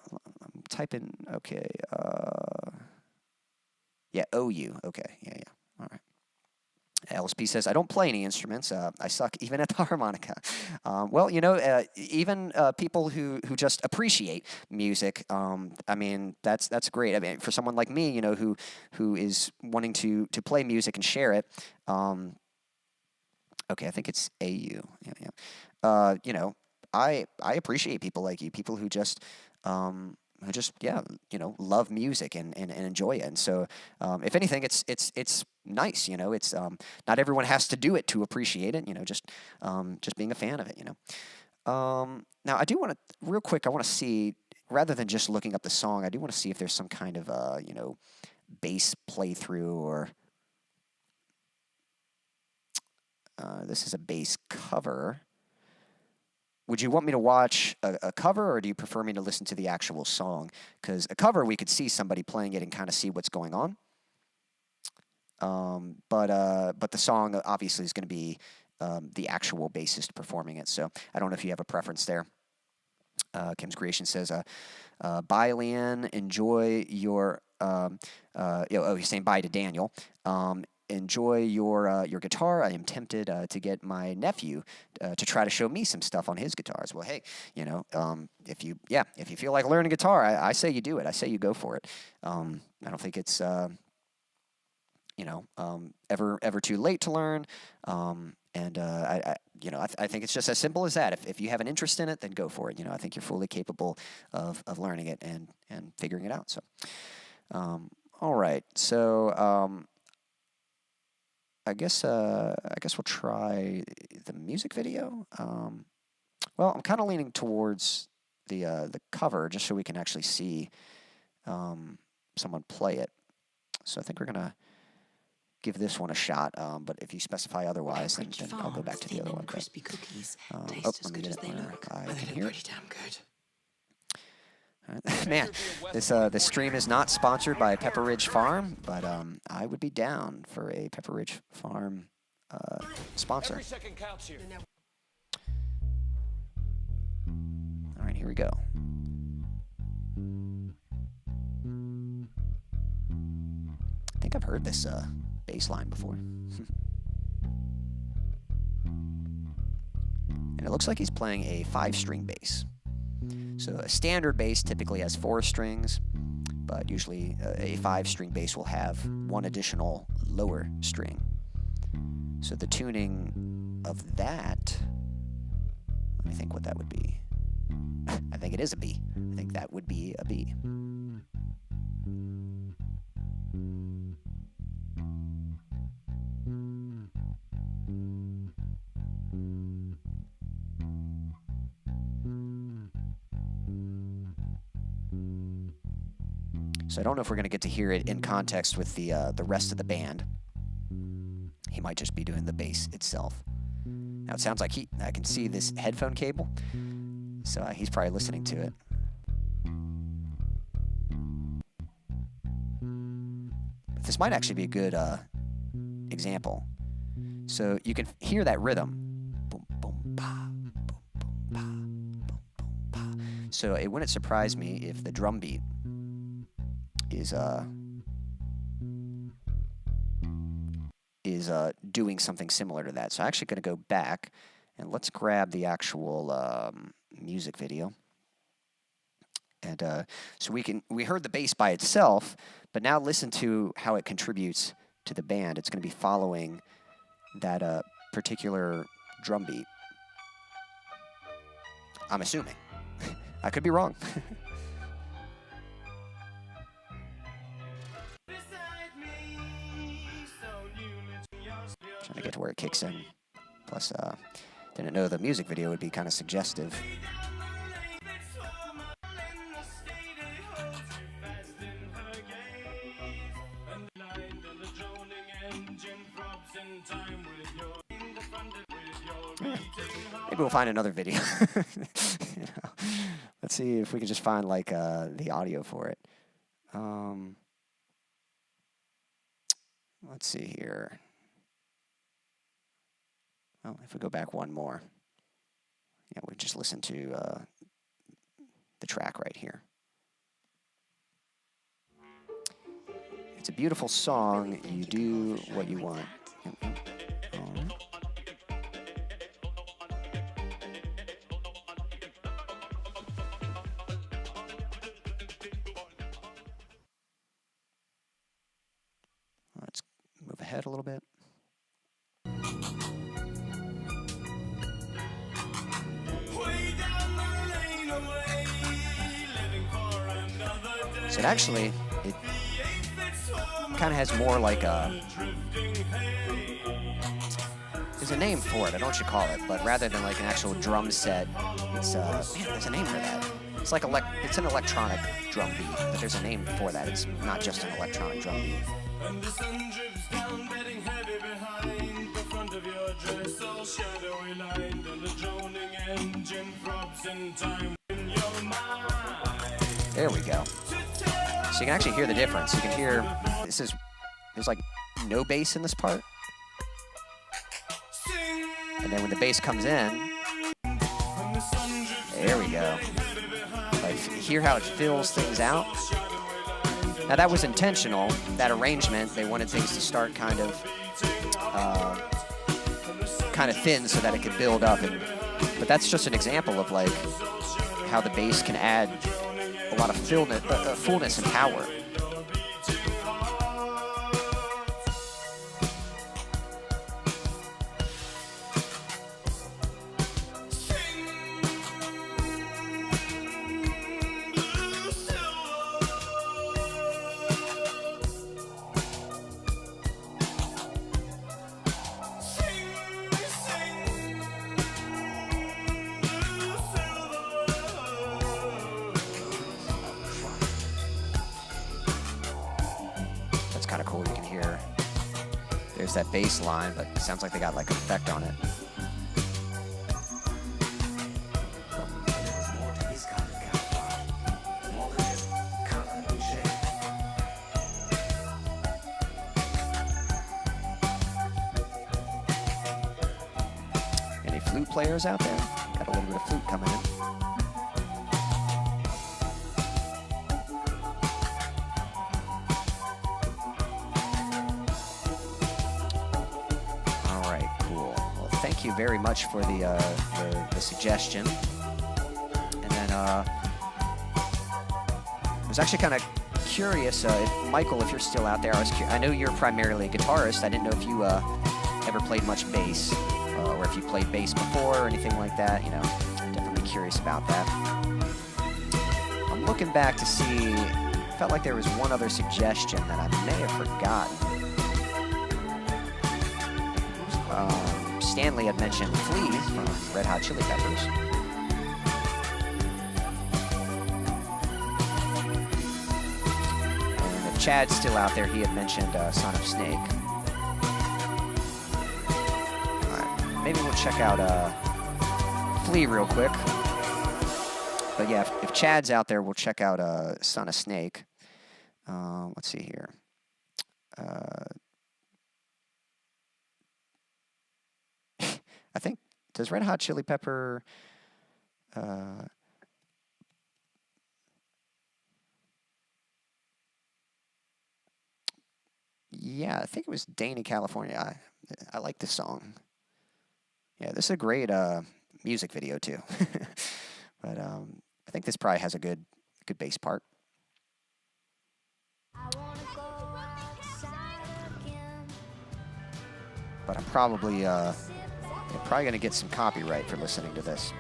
typing. Okay. Yeah, O-U. Okay. Yeah. All right. LSP says, I don't play any instruments. I suck even at the harmonica. Well, even people who just appreciate music, I mean, that's great. I mean, for someone like me, who is wanting to play music and share it. Okay, I think it's AU. Yeah. I appreciate people like you, people who just love music and enjoy it. And so, if anything, it's nice. It's not everyone has to do it to appreciate it. Just being a fan of it. Now I do want to real quick. I want to see, rather than just looking up the song, I do want to see if there's some kind of bass playthrough, or this is a bass cover. Would you want me to watch a cover, or do you prefer me to listen to the actual song? Because a cover, we could see somebody playing it and kind of see what's going on. But the song obviously is going to be the actual bassist performing it. So I don't know if you have a preference there. Kim's Creation says, bye, Leanne. Enjoy your... he's saying bye to Daniel. Enjoy your guitar. I am tempted to get my nephew to try to show me some stuff on his guitars. Well, hey, if you feel like learning guitar, I say you do it. I say you go for it. I don't think it's ever too late to learn. And I think it's just as simple as that. If you have an interest in it, then go for it. I think you're fully capable of learning it and figuring it out. So, all right. So. I guess we'll try the music video. Well, I'm kind of leaning towards the cover, just so we can actually see someone play it. So I think we're gonna give this one a shot. But if you specify otherwise, then I'll go back to the other one. Crispy cookies taste as let me good get as it they where look. I They can look hear pretty it. damn good. Man, this stream is not sponsored by Pepper Ridge Farm, but I would be down for a Pepper Ridge Farm sponsor. Every second counts here. All right, here we go. I think I've heard this bass line before. And it looks like he's playing a 5-string bass. So a standard bass typically has 4 strings, but usually a 5-string bass will have 1 additional lower string. So the tuning of that, let me think what that would be. I think it is a B. I think that would be a B. So I don't know if we're going to get to hear it in context with the rest of the band. He might just be doing the bass itself. Now it sounds like I can see this headphone cable, so he's probably listening to it. But this might actually be a good example. So you can hear that rhythm. Boom, boom, ba, boom, boom, ba, boom, boom, ba. So it wouldn't surprise me if the drum beat is doing something similar to that. So I'm actually going to go back and let's grab the actual music video. And so we heard the bass by itself, but now listen to how it contributes to the band. It's going to be following that particular drum beat. I'm assuming. I could be wrong. Trying to get to where it kicks in. Plus, didn't know the music video would be kind of suggestive. Maybe we'll find another video. You know, let's see if we can just find like the audio for it. Let's see here. Well, if we go back one more, yeah, we just listen to the track right here. It's a beautiful song. You do what you want. Let's move ahead a little bit. So it kind of has more like there's a name for it, I don't know what you call it, but rather than like an actual drum set, it's, man, there's a name for that. It's like it's an electronic drum beat, but there's a name for that. It's not just an electronic drum beat. There we go. So you can actually hear the difference. You can hear, there's like no bass in this part. And then when the bass comes in, there we go. Like, hear how it fills things out? Now that was intentional, that arrangement. They wanted things to start kind of thin so that it could build up. But that's just an example of like how the bass can add a lot of fullness and power. Kind of cool. You can hear there's that bass line, but it sounds like they got like an effect on it. Any flute players out there? Got a little bit of flute coming in. thank you very much for the suggestion. And then I was actually kind of curious, Michael, if you're still out there. I know you're primarily a guitarist. I didn't know if you ever played much bass, or if you played bass before or anything like that. You know, definitely curious about that. I'm looking back to see. Felt like there was one other suggestion that I may have forgotten. Stanley had mentioned Flea from Red Hot Chili Peppers. And if Chad's still out there, he had mentioned Son of Snake. All right, maybe we'll check out Flea real quick. But yeah, if Chad's out there, we'll check out Son of Snake. Let's see here. I think, does Red Hot Chili Pepper, yeah, I think it was Danny, California. I like this song. Yeah, this is a great music video too. But I think this probably has a good bass part. But I'm probably going to get some copyright for listening to this.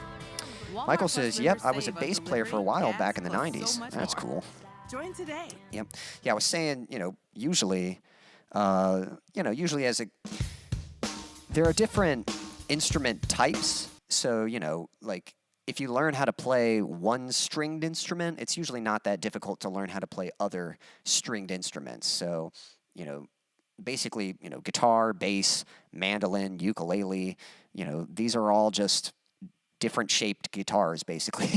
Michael says, "Yep, I was a bass player for a while back in the '90s. That's cool." Join today. Yep. Yeah, I was saying, usually, usually there are different instrument types. So, like if you learn how to play one stringed instrument, it's usually not that difficult to learn how to play other stringed instruments. So, basically, guitar, bass, mandolin, ukulele, these are all just different shaped guitars, basically,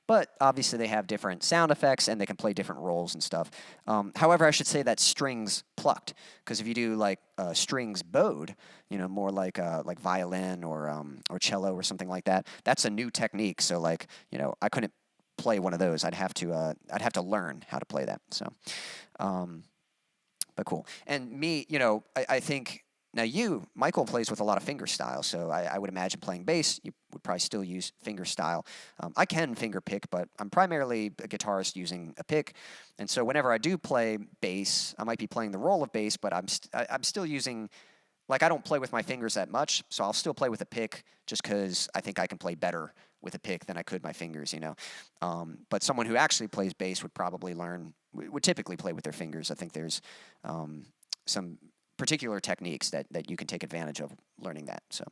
But obviously they have different sound effects and they can play different roles and stuff. However, I should say that strings plucked, because if you do like strings bowed, more like violin or cello or something like that, that's a new technique. So like, I couldn't play one of those. I'd have to learn how to play that. So. But cool. And me, I think, now Michael plays with a lot of finger style, so I would imagine playing bass, you would probably still use finger style. I can finger pick, but I'm primarily a guitarist using a pick, and so whenever I do play bass, I might be playing the role of bass, but I'm still using, like, I don't play with my fingers that much, so I'll still play with a pick just because I think I can play better with a pick than I could my fingers, But someone who actually plays bass would typically play with their fingers. I think there's some particular techniques that you can take advantage of learning that. So.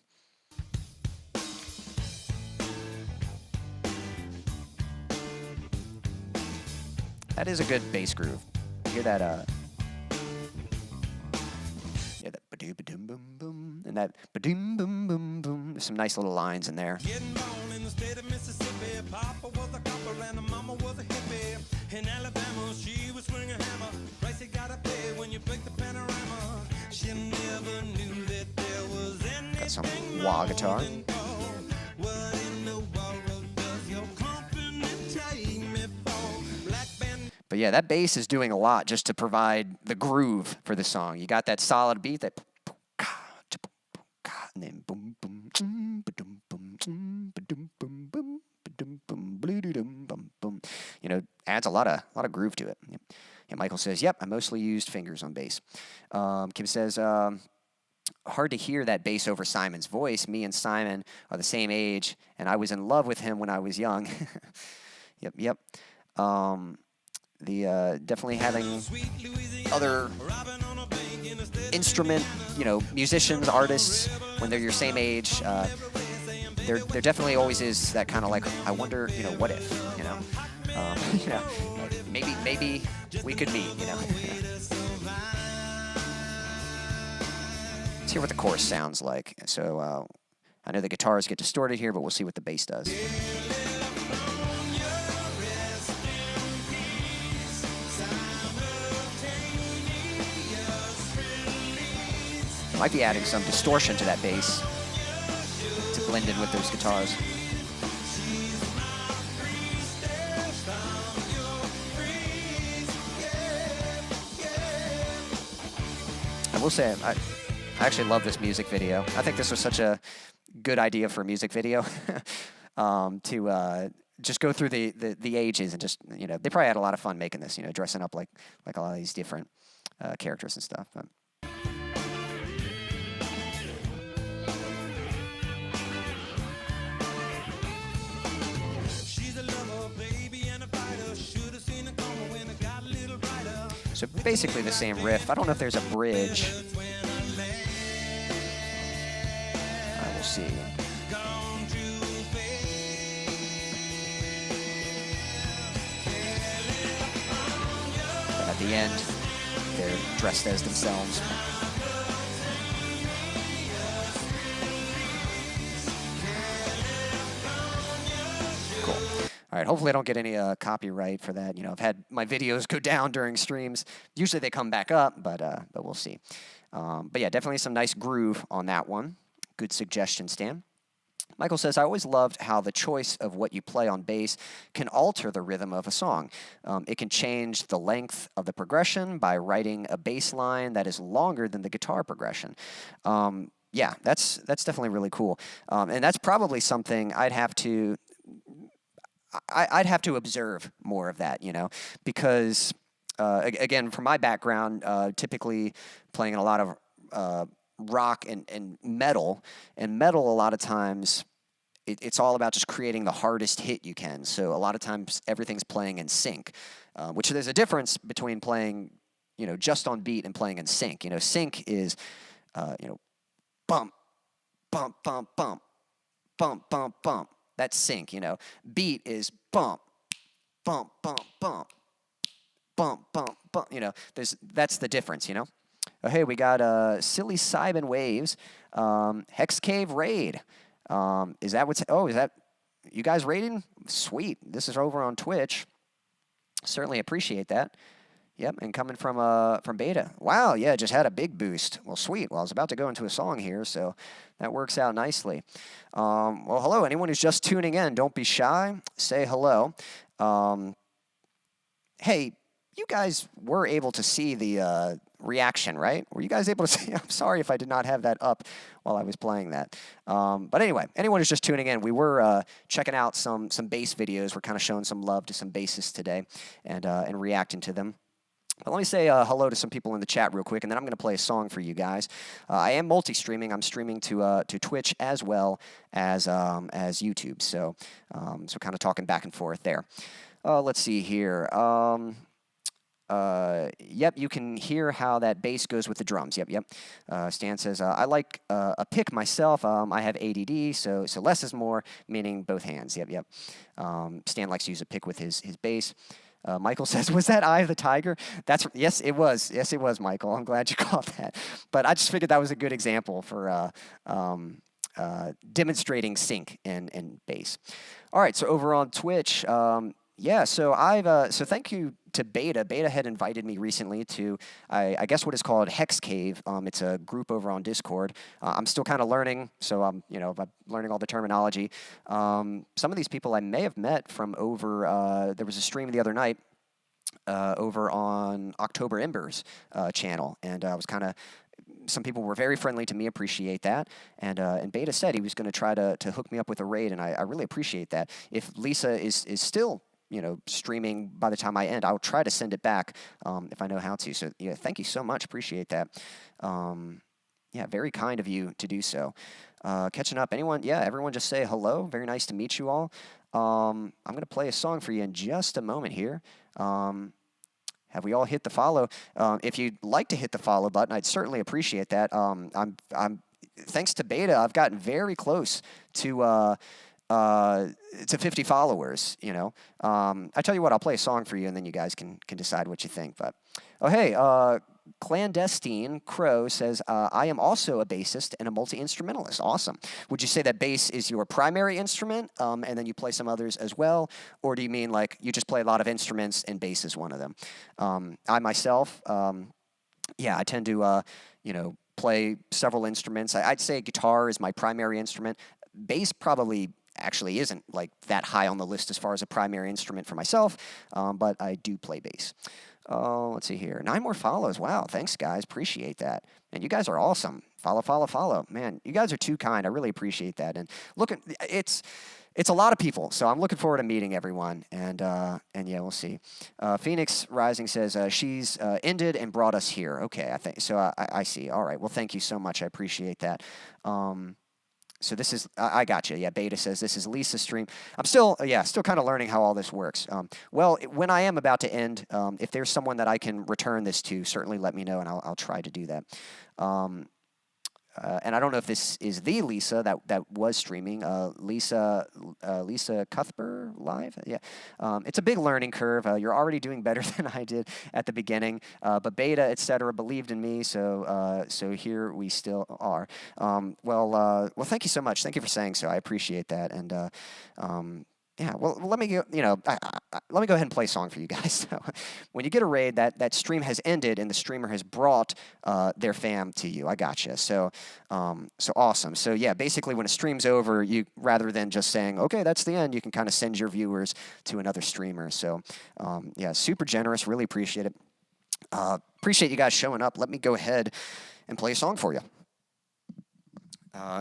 That is a good bass groove. You hear that? Yeah, that ba-doo ba-doom boom boom, and that ba-doom boom boom boom. There's some nice little lines in there. Getting born in the state of Mississippi, Papa was a copper and the mama was a hippie. In Alabama, she was swinging a hammer. Price you gotta pay when you break the panorama. She never knew that there was anything. Got some wah guitar. What in the world does your company take me for? Black band. But yeah, that bass is doing a lot just to provide the groove for the song. You got that solid beat, that, and then boom boom boom boom boom boom boom boom boom. Adds a lot of groove to it. Yep. And Michael says, "Yep, I mostly used fingers on bass." Kim says, "Hard to hear that bass over Simon's voice. Me and Simon are the same age, and I was in love with him when I was young." Yep. Definitely having other instrument, musicians, artists, when they're your same age, there definitely always is that kind of like, I wonder, what if, maybe we could meet, Let's hear what the chorus sounds like. So I know the guitars get distorted here, but we'll see what the bass does. Might be adding some distortion to that bass to blend in with those guitars. I will say, I actually love this music video. I think this was such a good idea for a music video to just go through the ages and just, you know, they probably had a lot of fun making this, you know, dressing up like a lot of these different characters and stuff. But. So basically the same riff. I don't know if there's a bridge. I will see. And at the end, they're dressed as themselves. Cool. All right, hopefully I don't get any copyright for that. You know, I've had my videos go down during streams. Usually they come back up, but we'll see. But yeah, definitely some nice groove on that one. Good suggestion, Stan. Michael says, I always loved how the choice of what you play on bass can alter the rhythm of a song. It can change the length of the progression by writing a bass line that is longer than the guitar progression. Yeah, that's definitely really cool. And that's probably something I'd have to observe more of that, you know, because, again, from my background, typically playing in a lot of rock and metal, a lot of times it's all about just creating the hardest hit you can. So a lot of times everything's playing in sync, which there's a difference between playing, you know, just on beat and playing in sync. You know, sync is, you know, bump, bump, bump, bump, bump, bump, bump. That's sync, you know. Beat is bump, bump, bump, bump, bump, bump, bump. You know, that's the difference, you know. Oh, hey, we got Silly Cybin Waves, Hex Cave Raid. Is that what's? Oh, is that you guys raiding? Sweet. This is over on Twitch. Certainly appreciate that. Yep, and coming from Beta. Wow, yeah, just had a big boost. Well, sweet. Well, I was about to go into a song here, so that works out nicely. Well, hello, anyone who's just tuning in, don't be shy. Say hello. Hey, you guys were able to see the reaction, right? Were you guys able to see? I'm sorry if I did not have that up while I was playing that. But anyway, anyone who's just tuning in, we were checking out some bass videos. We're kind of showing some love to some bassists today and reacting to them. But let me say hello to some people in the chat real quick, and then I'm going to play a song for you guys. I am multi-streaming. I'm streaming to Twitch as well as YouTube, so kind of talking back and forth there. Let's see here. Yep, you can hear how that bass goes with the drums. Yep. Stan says, I like a pick myself. I have ADD, so less is more, meaning both hands. Yep. Stan likes to use a pick with his bass. Michael says, was that Eye of the Tiger? Yes, it was. Yes, it was, Michael. I'm glad you caught that. But I just figured that was a good example for demonstrating sync and bass. All right, so over on Twitch, yeah, so so thank you to Beta. Beta had invited me recently to, I guess what is called Hex Cave. It's a group over on Discord. I'm still kind of learning, so I'm learning all the terminology. Some of these people I may have met from over, there was a stream the other night over on October Embers channel, and I was kind of, some people were very friendly to me, appreciate that, and Beta said he was going to try to hook me up with a raid, and I really appreciate that. If Lisa is still streaming by the time I end, I'll try to send it back if I know how to. So yeah, thank you so much. Appreciate that. Yeah, very kind of you to do so. Catching up. Anyone? Yeah, everyone just say hello. Very nice to meet you all. I'm going to play a song for you in just a moment here. Have we all hit the follow? If you'd like to hit the follow button, I'd certainly appreciate that. Thanks to Beta, I've gotten very close to 50 followers, I tell you what, I'll play a song for you, and then you guys can decide what you think. But, oh, hey, Clandestine Crow says, I am also a bassist and a multi-instrumentalist. Awesome. Would you say that bass is your primary instrument, and then you play some others as well? Or do you mean, like, you just play a lot of instruments and bass is one of them? I myself, yeah, I tend to, play several instruments. I'd say guitar is my primary instrument. Bass probably actually isn't like that high on the list as far as a primary instrument for myself, but I do play bass. Oh, let's see here. 9 more follows. Wow, thanks, guys. Appreciate that. And you guys are awesome. Follow, follow, follow. Man, you guys are too kind. I really appreciate that. And look, it's a lot of people, so I'm looking forward to meeting everyone. And yeah, we'll see. Phoenix Rising says she's ended and brought us here. Okay, I think so. I see. All right. Well, thank you so much. I appreciate that. So this is, I got you. Yeah, Beta says this is Lisa's stream. I'm still kind of learning how all this works. Well, when I am about to end, if there's someone that I can return this to, certainly let me know, and I'll try to do that. And I don't know if this is the Lisa that was streaming. Lisa Cuthbert live. Yeah, it's a big learning curve. You're already doing better than I did at the beginning. But Beta, etc., believed in me, so here we still are. Well, thank you so much. Thank you for saying so. I appreciate that. And yeah, well, let me go. Let me go ahead and play a song for you guys. So, when you get a raid, that stream has ended and the streamer has brought their fam to you. I gotcha. So awesome. So yeah, basically, when a stream's over, you rather than just saying, okay, that's the end, you can kind of send your viewers to another streamer. So yeah, super generous. Really appreciate it. Appreciate you guys showing up. Let me go ahead and play a song for you.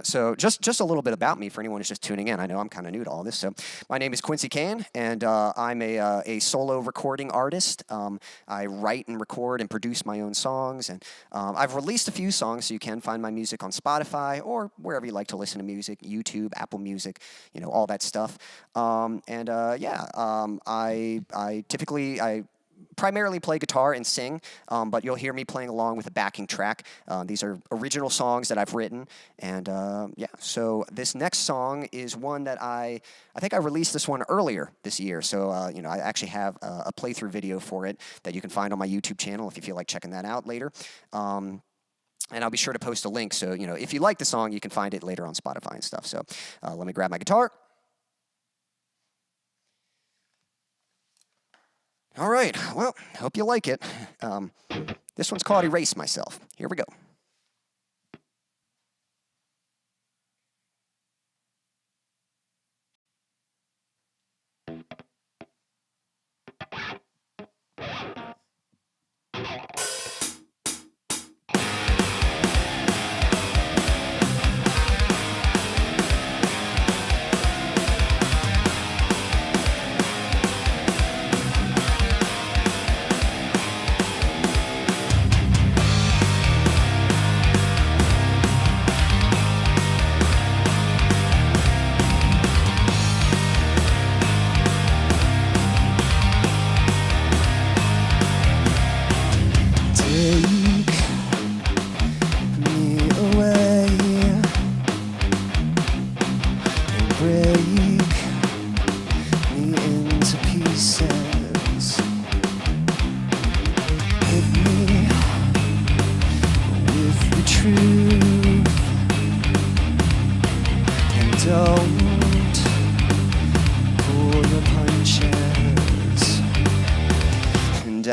So just a little bit about me for anyone who's just tuning in. I know I'm kind of new to all this. So my name is Quincy Kane, and I'm a solo recording artist. I write and record and produce my own songs, and I've released a few songs, so you can find my music on Spotify or wherever you like to listen to music, YouTube, Apple Music, all that stuff. Yeah, I typically primarily play guitar and sing, but you'll hear me playing along with a backing track. These are original songs that I've written, and yeah, so this next song is one that I think I released this one earlier this year, so I actually have a playthrough video for it that you can find on my YouTube channel if you feel like checking that out later. And I'll be sure to post a link, so if you like the song, you can find it later on Spotify and stuff. So let me grab my guitar. All right, well, hope you like it. This one's called Erase Myself. Here we go.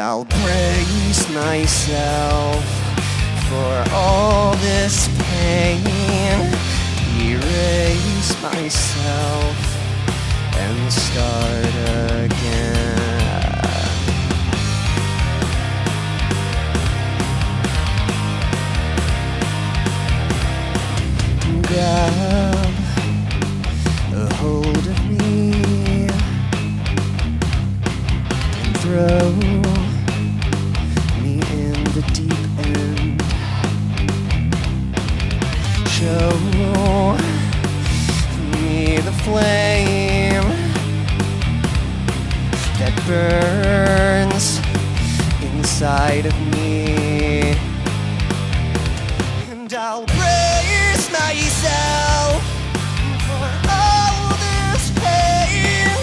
I'll brace myself for all this pain, erase myself and start again. Grab a hold of me and throw the deep end. Show me the flame that burns inside of me, and I'll brace myself for all this pain,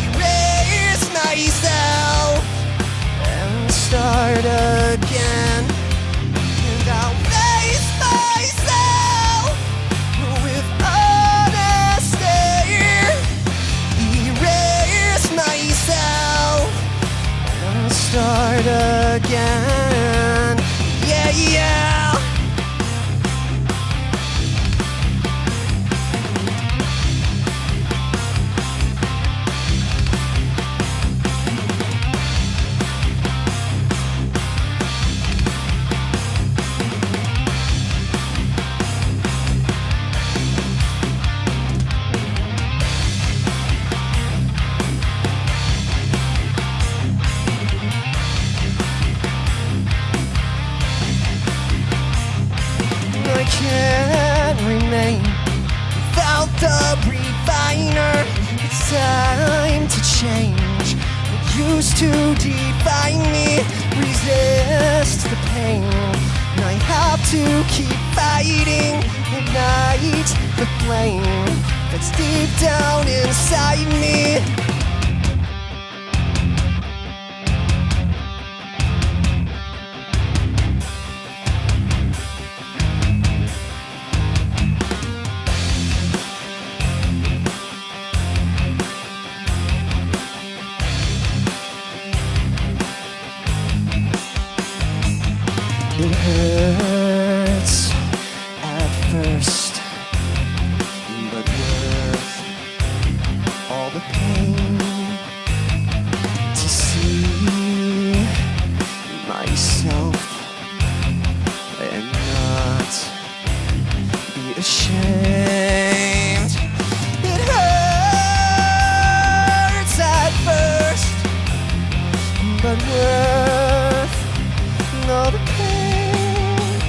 erase myself start again, and I'll face myself with honesty, erase myself and start again. Yeah, yeah. time to change what used to define me. Resist the pain, and I have to keep fighting. Ignite the flame that's deep down inside me. It hurts at first, but worth all the pain to see myself and not be ashamed. It hurts at first, but worth all the pain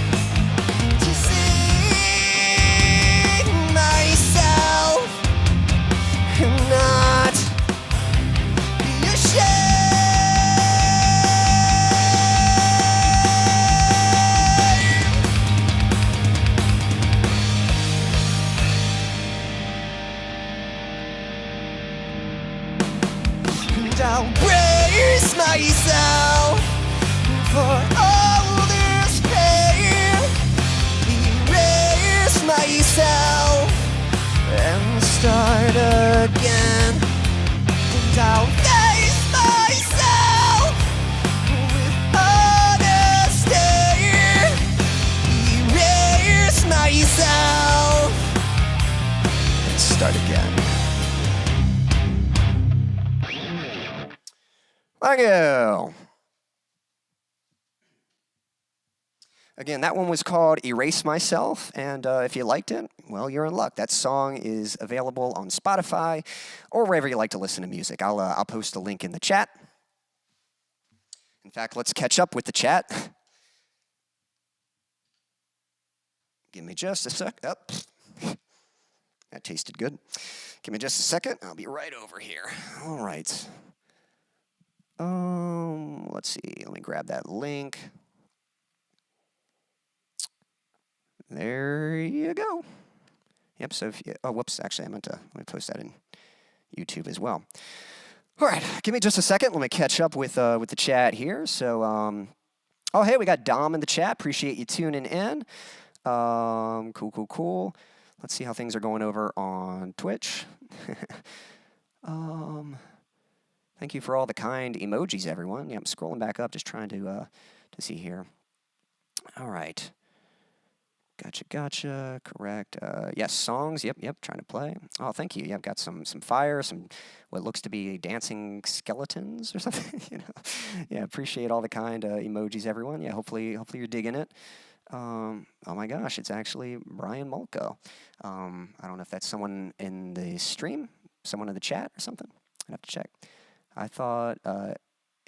to see myself and not be ashamed. And I'll brace myself for all this pain, erase myself and start again. And I'll face myself with honesty, erase myself and start again. Thank you. Again, that one was called Erase Myself, and if you liked it, well, you're in luck. That song is available on Spotify or wherever you like to listen to music. I'll post a link in the chat. In fact, let's catch up with the chat. Give me just a sec. Oh, that tasted good. Give me just a second. I'll be right over here. All right. Let's see. Let me grab that link. There you go. Yep, so if you, oh, whoops, actually, let me post that in YouTube as well. All right, give me just a second. Let me catch up with the chat here. So, oh, hey, we got Dom in the chat. Appreciate you tuning in. Cool. Let's see how things are going over on Twitch. Thank you for all the kind emojis, everyone. Yeah, I'm scrolling back up, just trying to see here. All right. Gotcha. Correct. Yes, songs. Yep. Trying to play. Oh, thank you. Yeah, I've got some fire, some what looks to be dancing skeletons or something. Yeah. Appreciate all the kind emojis, everyone. Yeah. Hopefully you're digging it. Oh my gosh, it's actually Brian Molko. I don't know if that's someone in the stream, someone in the chat or something. I'd have to check. I thought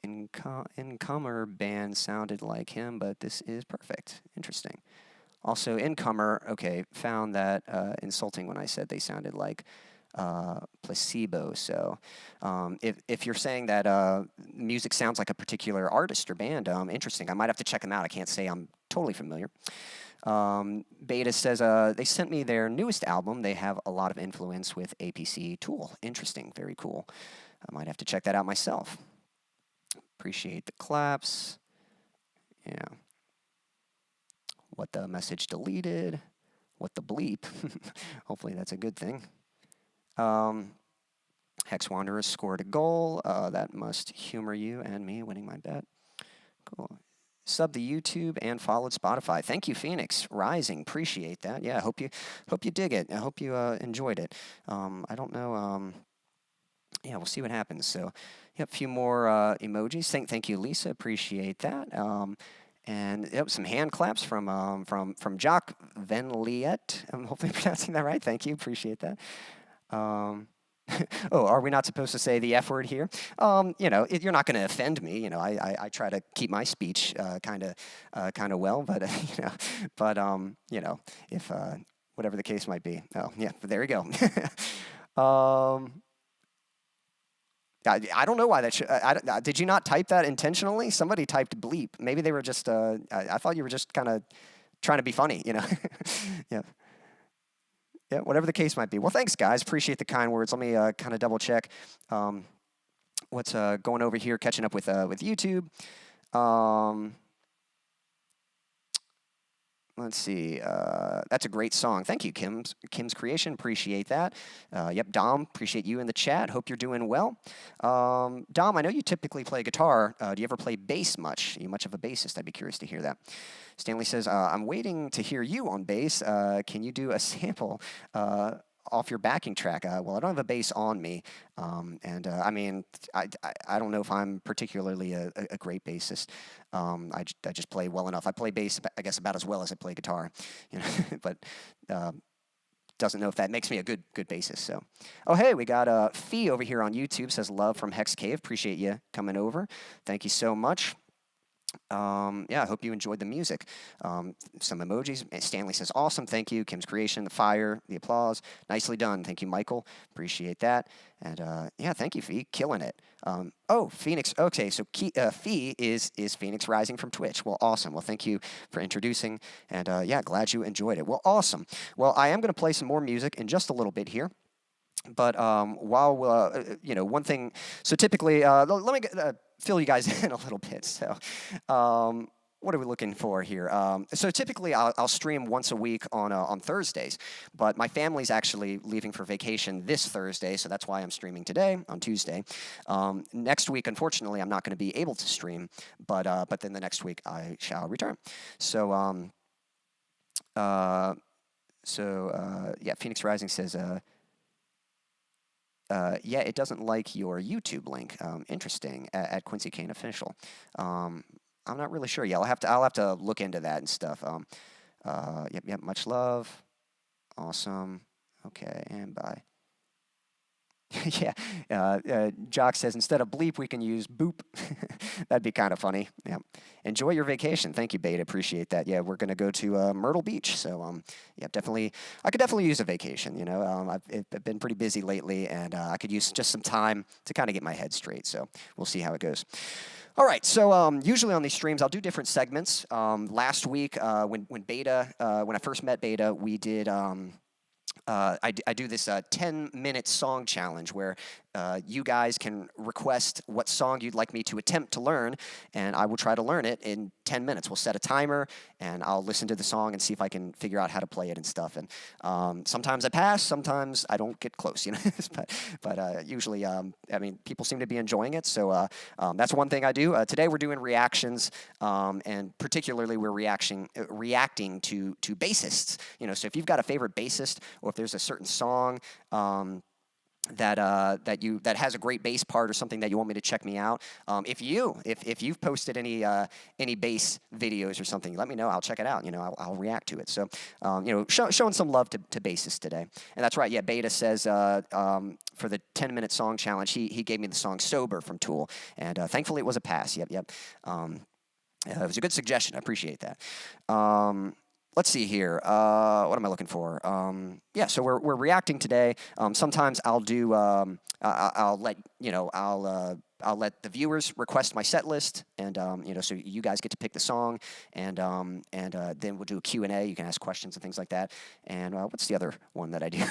Incomer band sounded like him, but this is perfect. Interesting. Also, Incomer, okay, found that insulting when I said they sounded like Placebo. So if you're saying that music sounds like a particular artist or band, interesting. I might have to check them out. I can't say I'm totally familiar. Beta says they sent me their newest album. They have a lot of influence with APC Tool. Interesting. Very cool. I might have to check that out myself. Appreciate the claps. Yeah. What the message deleted. What the bleep. Hopefully that's a good thing. Hex Wanderer scored a goal. That must humor you and me winning my bet. Cool. Sub the YouTube and followed Spotify. Thank you, Phoenix Rising. Appreciate that. Yeah, hope you dig it. I hope you enjoyed it. I don't know. Yeah, we'll see what happens. So, yep, a few more emojis. Thank you, Lisa. Appreciate that. And yep, some hand claps from Jock Venliet. I'm hopefully pronouncing that right. Thank you. Appreciate that. Oh, are we not supposed to say the F word here? You're not going to offend me. I try to keep my speech kind of well, but if whatever the case might be. Oh, yeah, but there you go. I don't know why that should. Did you not type that intentionally? Somebody typed bleep. Maybe they were just. I thought you were just kind of trying to be funny, you know. Yeah. Yeah. Whatever the case might be. Well, thanks, guys. Appreciate the kind words. Let me kind of double check what's going over here. Catching up with YouTube. Let's see. That's a great song. Thank you, Kim's Creation. Appreciate that. Yep, Dom, appreciate you in the chat. Hope you're doing well. Dom, I know you typically play guitar. Do you ever play bass much? Are you much of a bassist? I'd be curious to hear that. Stanley says, I'm waiting to hear you on bass. Can you do a sample off your backing track? Well, I don't have a bass on me, I mean, I don't know if I'm particularly a great bassist. I just play well enough. I play bass, I guess, about as well as I play guitar, you know. But doesn't know if that makes me a good bassist. So, oh hey, we got Fee over here on YouTube. Says love from Hex Cave. Appreciate you coming over. Thank you so much. Yeah, I hope you enjoyed the music. Some emojis. Stanley says, awesome, thank you. Kim's Creation, the fire, the applause. Nicely done. Thank you, Michael. Appreciate that. And yeah, thank you, Fee. Killing it. Oh, Phoenix. Okay, so Fee is Phoenix Rising from Twitch. Well, awesome. Well, thank you for introducing. And yeah, glad you enjoyed it. Well, awesome. Well, I am going to play some more music in just a little bit here. But while, you know, one thing, so typically, let me fill you guys in a little bit. So what are we looking for here? So typically, I'll stream once a week on Thursdays, but my family's actually leaving for vacation this Thursday, so that's why I'm streaming today on Tuesday. Next week, unfortunately, I'm not going to be able to stream, but then the next week I shall return. So yeah, Phoenix Rising says, yeah, it doesn't like your YouTube link. Interesting. At Quincy Kane Official. I'm not really sure. Yeah, I'll have to look into that and stuff. Yep. Much love. Awesome. Okay, and bye. Yeah. Jock says instead of bleep, we can use boop. That'd be kind of funny. Yeah. Enjoy your vacation. Thank you, Beta. Appreciate that. Yeah, we're gonna go to Myrtle Beach. So yeah, definitely. I could definitely use a vacation. You know, I've been pretty busy lately, and I could use just some time to kind of get my head straight. So we'll see how it goes. All right, so usually on these streams, I'll do different segments. Last week, when I first met Beta, we did. I do this 10-minute song challenge where you guys can request what song you'd like me to attempt to learn, and I will try to learn it in 10 minutes. We'll set a timer, and I'll listen to the song and see if I can figure out how to play it and stuff. And sometimes I pass, sometimes I don't get close, you know. but usually, I mean, people seem to be enjoying it, so that's one thing I do. Today we're doing reactions, and particularly we're reacting to bassists. You know, so if you've got a favorite bassist, or if there's a certain song that has a great bass part or something that you want me to check me out, if you've posted any bass videos or something, let me know. I'll check it out. You know, I'll react to it. So you know, showing some love to bassists today. And that's right. Yeah, Beta says for the 10-minute song challenge, he gave me the song "Sober" from Tool, and thankfully it was a pass. Yep. It was a good suggestion. I appreciate that. Let's see here. What am I looking for? Yeah, so we're reacting today. Sometimes I'll do. I'll let the viewers request my set list, and you know, so you guys get to pick the song, and then we'll do a Q&A. You can ask questions and things like that. And what's the other one that I do?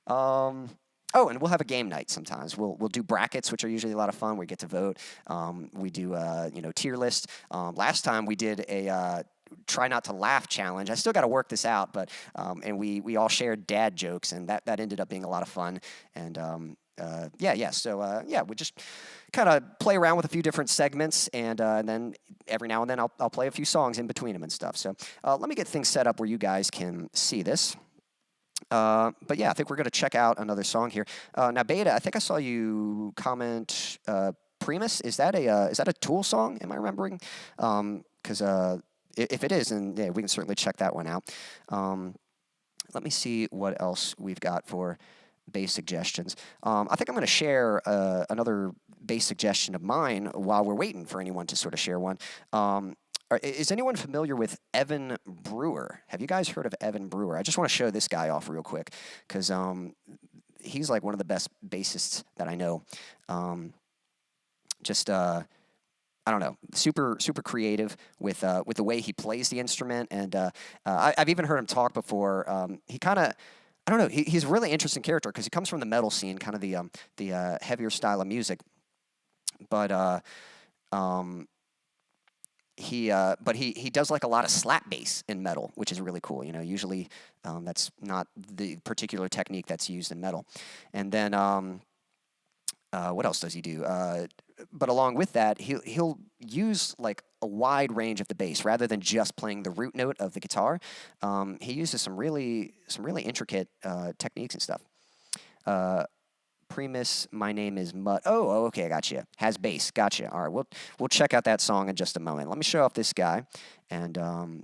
Oh, and we'll have a game night sometimes. We'll do brackets, which are usually a lot of fun. We get to vote. We do tier list. Last time we did a try not to laugh challenge. I still got to work this out, but and we all shared dad jokes, and that ended up being a lot of fun. And So we just kind of play around with a few different segments, and then every now and then I'll play a few songs in between them and stuff. So let me get things set up where you guys can see this. But yeah, I think we're going to check out another song here. Now, Beta, I think I saw you comment Primus. Is that a Tool song? Am I remembering? Because if it is, then yeah, we can certainly check that one out. Let me see what else we've got for bass suggestions. I think I'm going to share another bass suggestion of mine while we're waiting for anyone to sort of share one. Is anyone familiar with Evan Brewer? Have you guys heard of Evan Brewer? I just want to show this guy off real quick because he's like one of the best bassists that I know. just I don't know, super creative with the way he plays the instrument, and I've even heard him talk before. He kind of, I don't know, he's a really interesting character because he comes from the metal scene, kind of the heavier style of music, but he does like a lot of slap bass in metal, which is really cool. You know, usually that's not the particular technique that's used in metal. And then what else does he do? But along with that, he'll use like a wide range of the bass rather than just playing the root note of the guitar. He uses some really intricate techniques and stuff. Primus, My Name is Mud. Oh, okay, I got you. Has bass, gotcha. All right, we'll check out that song in just a moment. Let me show off this guy, and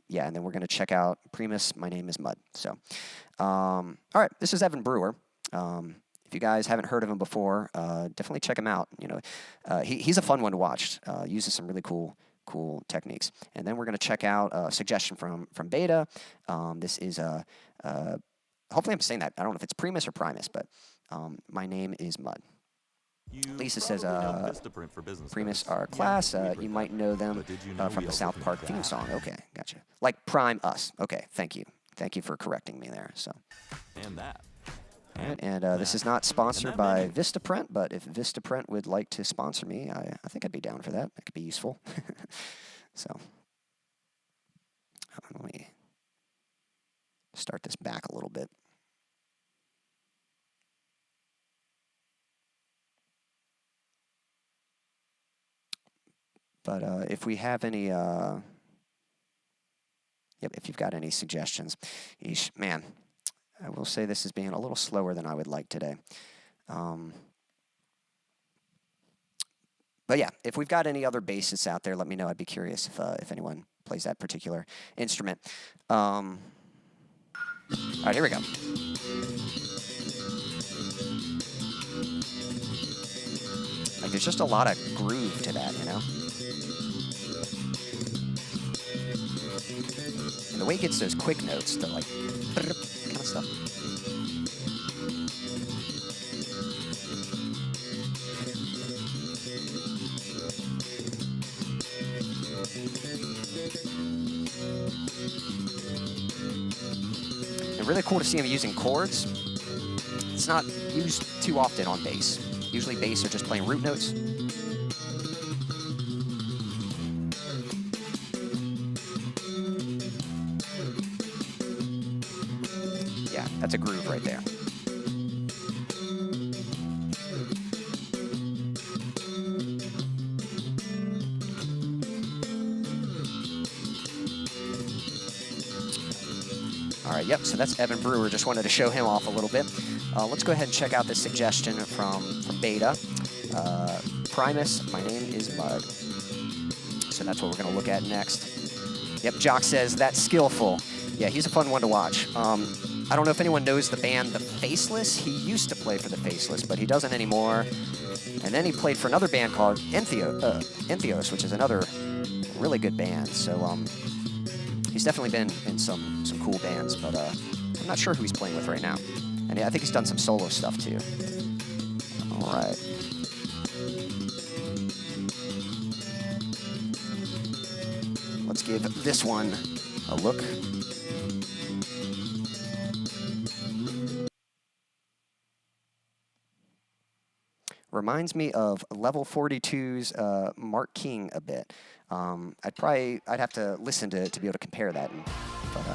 yeah, and then we're gonna check out Primus, My Name is Mud. So, all right, this is Evan Brewer. If you guys haven't heard of him before, definitely check him out. You know, he's a fun one to watch. Uses some really cool techniques. And then we're gonna check out a suggestion from Beta. This is hopefully I'm saying that. I don't know if it's Primus or Primus, but My Name is Mud. Lisa says, Primus are class. You might know them from the South Park theme song. Okay, gotcha. Like Prime Us. Okay, thank you. Thank you for correcting me there. So. And that. All right, and this is not sponsored by Vistaprint, but if Vistaprint would like to sponsor me, I think I'd be down for that. That could be useful. So, let me start this back a little bit. But if we have any, yep, if you've got any suggestions, man, I will say this is being a little slower than I would like today. But yeah, if we've got any other bassists out there, let me know. I'd be curious if anyone plays that particular instrument. All right, here we go. Like, there's just a lot of groove to that, you know? And the way it gets those quick notes, the like, kind of stuff. And really cool to see him using chords. It's not used too often on bass. Usually bass are just playing root notes. Yeah, that's a groove right there. All right, yep, so that's Evan Brewer. Just wanted to show him off a little bit. Let's go ahead and check out this suggestion from Beta. Primus, My Name is Mud. So that's what we're going to look at next. Yep, Jock says, that's skillful. Yeah, he's a fun one to watch. I don't know if anyone knows the band The Faceless. He used to play for The Faceless, but he doesn't anymore. And then he played for another band called Entheos, which is another really good band. So he's definitely been in some cool bands, but I'm not sure who he's playing with right now. And I think he's done some solo stuff too. All right. Let's give this one a look. Reminds me of Level 42's Mark King a bit. I'd have to listen to be able to compare that. But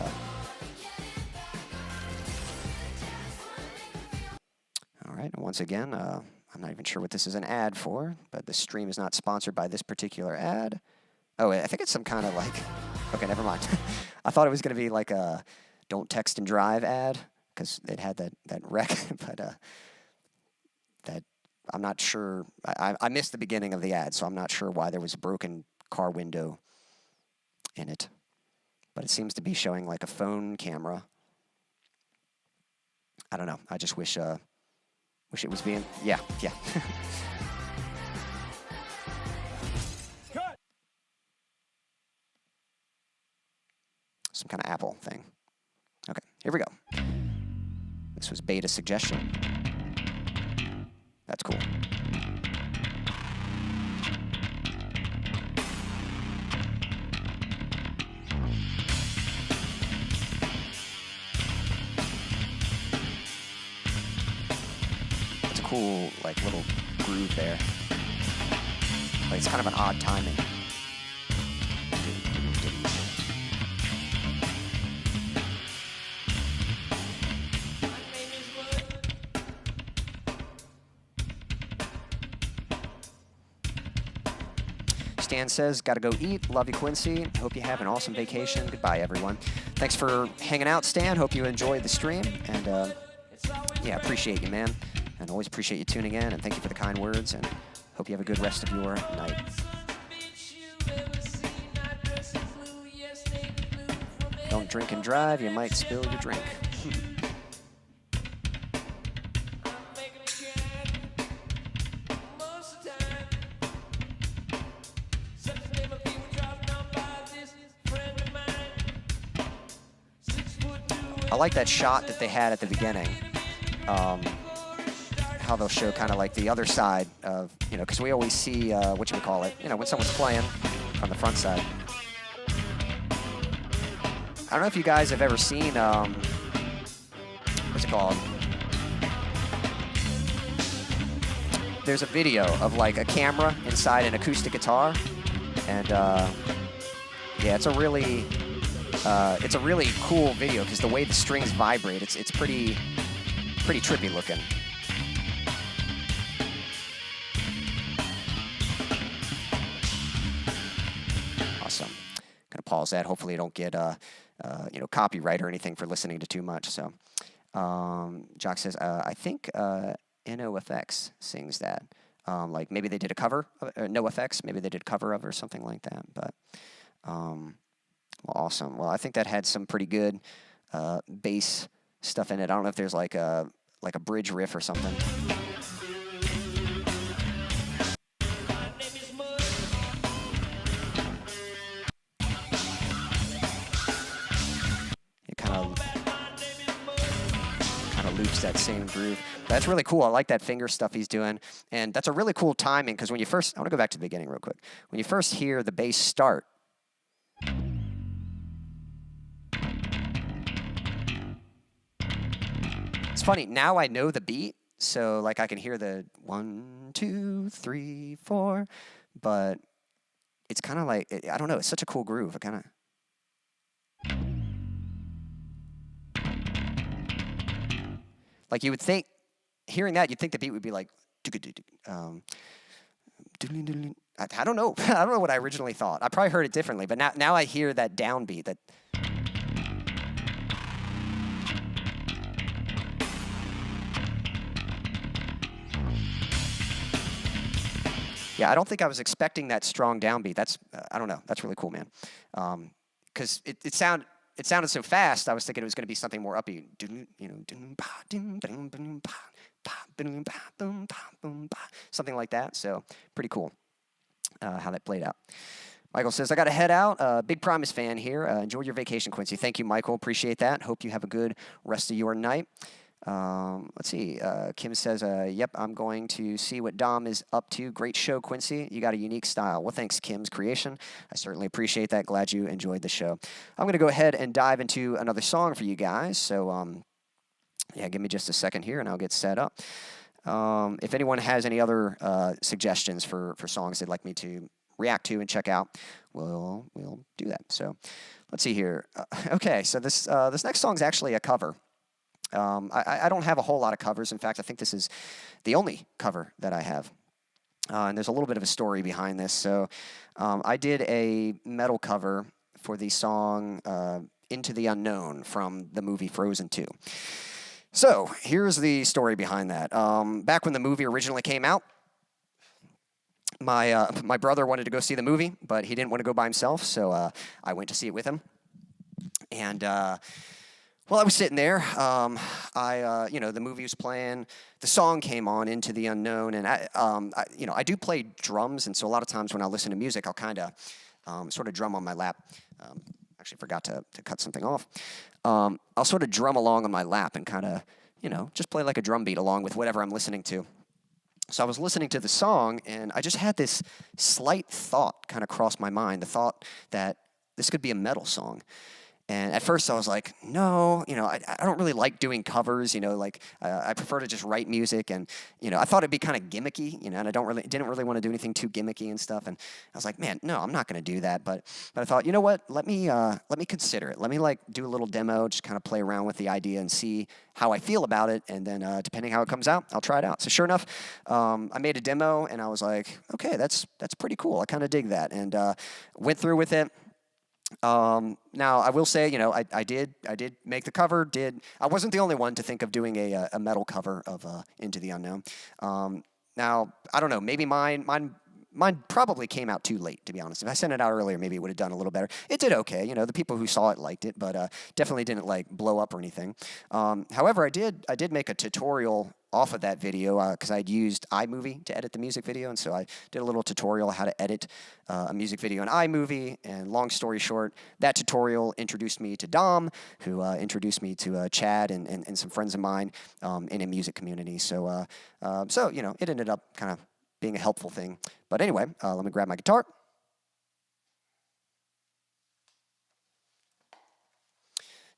all right, and once again, I'm not even sure what this is an ad for, but the stream is not sponsored by this particular ad. Oh, I think it's some kind of like, okay, never mind. I thought it was going to be like a don't text and drive ad, because it had that wreck, but that, I'm not sure. I missed the beginning of the ad, so I'm not sure why there was a broken car window in it. But it seems to be showing like a phone camera. I don't know. I just wish it was being, yeah. Cut. Some kind of Apple thing. Okay, here we go. This was Beta suggestion. That's cool. cool, like, little groove there. Like, it's kind of an odd timing. Stan says, gotta go eat. Love you, Quincy. Hope you have an awesome vacation. Goodbye, everyone. Thanks for hanging out, Stan. Hope you enjoyed the stream. And, yeah, appreciate you, man. And always appreciate you tuning in. And thank you for the kind words. And hope you have a good rest of your night. Don't drink and drive. You might spill your drink. I like that shot that they had at the beginning. How they'll show kind of like the other side of, you know, because we always see, whatchamacallit, you know, when someone's playing from the front side. I don't know if you guys have ever seen, what's it called? There's a video of like a camera inside an acoustic guitar. And yeah, it's a really cool video because the way the strings vibrate, it's pretty trippy looking. Awesome. Gonna pause that. Hopefully, I don't get you know, copyright or anything for listening to too much. So, Jock says, I think NoFX sings that. Like maybe they did a cover, NoFX. Maybe they did a cover of it or something like that. But well, awesome. Well, I think that had some pretty good bass stuff in it. I don't know if there's like a bridge riff or something. It kind of loops that same groove. That's really cool. I like that finger stuff he's doing. And that's a really cool timing because when you first, I want to go back to the beginning real quick. When you first hear the bass start, it's funny, now I know the beat, so like I can hear the 1, 2, 3, 4, but it's kind of like, I don't know, it's such a cool groove. It kind of... Like you would think, hearing that, you'd think the beat would be like, I don't know. I don't know what I originally thought. I probably heard it differently, but now I hear that downbeat, that... Yeah, I don't think I was expecting that strong downbeat. That's, I don't know. That's really cool, man. Because it sounded so fast, I was thinking it was going to be something more upbeat. You know, something like that. So pretty cool how that played out. Michael says, I got to head out. Big Primus fan here. Enjoy your vacation, Quincy. Thank you, Michael. Appreciate that. Hope you have a good rest of your night. Let's see. Kim says, yep, I'm going to see what Dom is up to. Great show, Quincy. You got a unique style. Well, thanks, Kim's Creation. I certainly appreciate that. Glad you enjoyed the show. I'm going to go ahead and dive into another song for you guys. So, yeah, give me just a second here and I'll get set up. If anyone has any other suggestions for songs they'd like me to react to and check out, we'll do that. So let's see here. Okay, so this next song is actually a cover. I don't have a whole lot of covers. In fact, I think this is the only cover that I have. And there's a little bit of a story behind this. So I did a metal cover for the song Into the Unknown from the movie Frozen 2. So here's the story behind that. Back when the movie originally came out, my brother wanted to go see the movie, but he didn't want to go by himself, so I went to see it with him. And... While I was sitting there, you know, the movie was playing, the song came on, Into the Unknown, and you know, I do play drums, and so a lot of times when I listen to music, I'll kind of sort of drum on my lap. Actually forgot to cut something off. I'll sort of drum along on my lap and kind of, you know, just play like a drum beat along with whatever I'm listening to. So I was listening to the song, and I just had this slight thought kind of cross my mind, the thought that this could be a metal song. And at first I was like, no, I don't really like doing covers, like I prefer to just write music, and I thought it'd be kind of gimmicky, and I didn't really want to do anything too gimmicky and stuff. And I was like, man, no, I'm not going to do that. But I thought, you know what? Let me consider it. Let me like do a little demo, just kind of play around with the idea and see how I feel about it. And then depending how it comes out, I'll try it out. So sure enough, I made a demo, and I was like, okay, that's pretty cool. I kind of dig that, and went through with it. Now I will say, I did make the cover. I wasn't the only one to think of doing a metal cover of Into the Unknown. Now I don't know, maybe mine probably came out too late, to be honest. If I sent it out earlier, maybe it would have done a little better. It did okay, the people who saw it liked it, but definitely didn't like blow up or anything. However, I did make a tutorial off of that video because I'd used iMovie to edit the music video, and so I did a little tutorial on how to edit a music video in iMovie. And long story short, that tutorial introduced me to Dom, who introduced me to Chad and some friends of mine in a music community. So it ended up kind of being a helpful thing. But anyway, let me grab my guitar.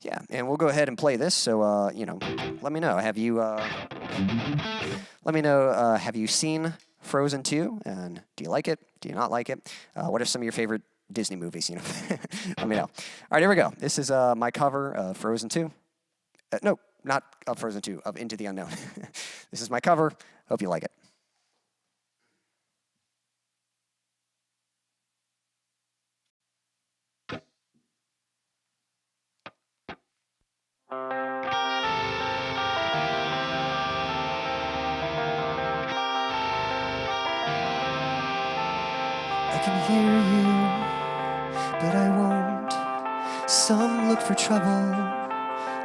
Yeah, and we'll go ahead and play this. So, let me know. Have you seen Frozen 2? And do you like it? Do you not like it? What are some of your favorite Disney movies? Let me know. All right, here we go. This is my cover of Frozen 2. No, not of Frozen 2, of Into the Unknown. This is my cover. Hope you like it. I can hear you, but I won't. Some look for trouble,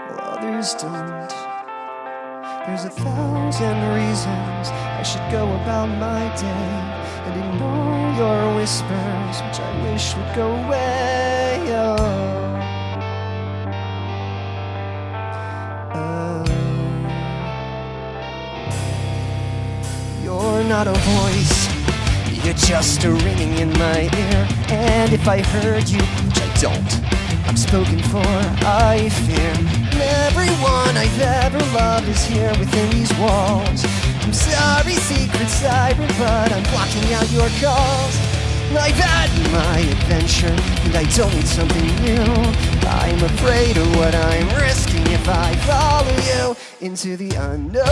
while others don't. There's 1,000 reasons I should go about my day and ignore your whispers, which I wish would go away. You're not a voice, you're just a ringing in my ear. And if I heard you, which I don't, I'm spoken for, I fear. Everyone I've ever loved is here within these walls. I'm sorry, secret siren, but I'm blocking out your calls. I've had my adventure, and I don't need something new. I'm afraid of what I'm risking if I follow you into the unknown.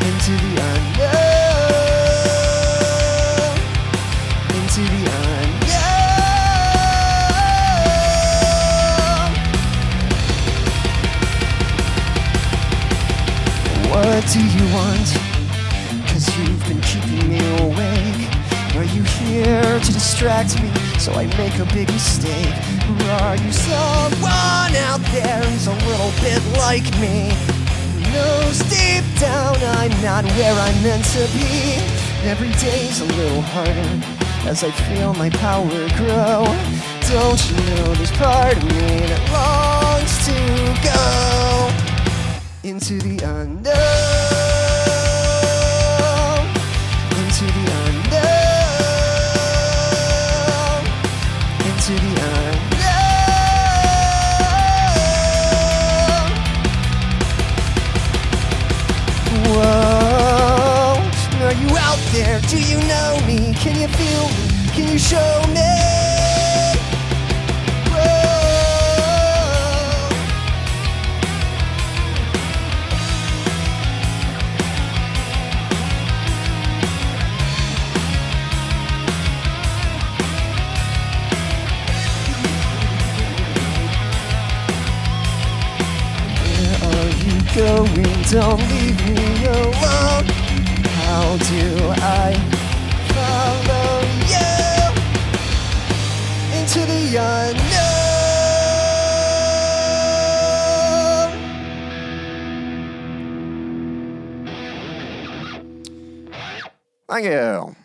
Into the unknown. Into the unknown. What do you want? 'Cause you've been keeping me awake. Are you here to distract me so I make a big mistake? Or are you someone out there who's a little bit like me? Who knows deep down I'm not where I'm meant to be? Every day's a little harder as I feel my power grow. Don't you know there's part of me that longs to go into the unknown, into the unknown, into the unknown. Whoa, are you out there? Do you know me? Can you feel me? Can you show me? Going, don't leave me alone. How do I follow you into the unknown? Thank you.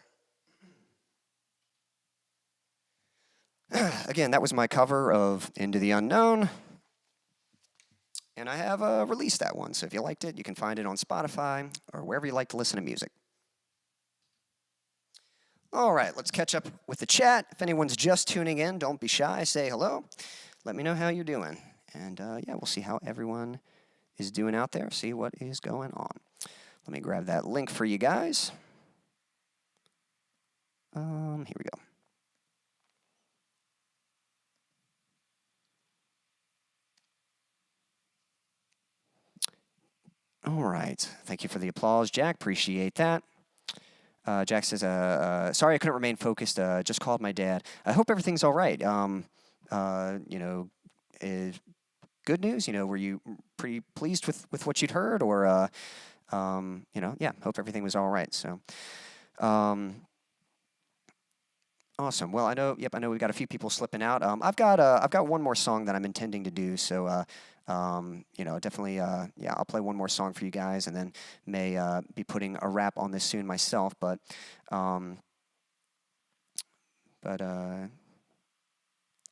Again, that was my cover of Into the Unknown. And I have released that one, so if you liked it, you can find it on Spotify or wherever you like to listen to music. All right, let's catch up with the chat. If anyone's just tuning in, don't be shy. Say hello. Let me know how you're doing. And yeah, we'll see how everyone is doing out there. See what is going on. Let me grab that link for you guys. Here we go. All right. Thank you for the applause, Jack. Appreciate that. Jack says, sorry I couldn't remain focused. Just called my dad. I hope everything's all right. You know, good news? You know, were you pretty pleased with what you'd heard? Or, you know, yeah, hope everything was all right. So, awesome. Well, I know we've got a few people slipping out. I've got one more song that I'm intending to do. So, you know, definitely, yeah, I'll play one more song for you guys, and then may be putting a wrap on this soon myself. But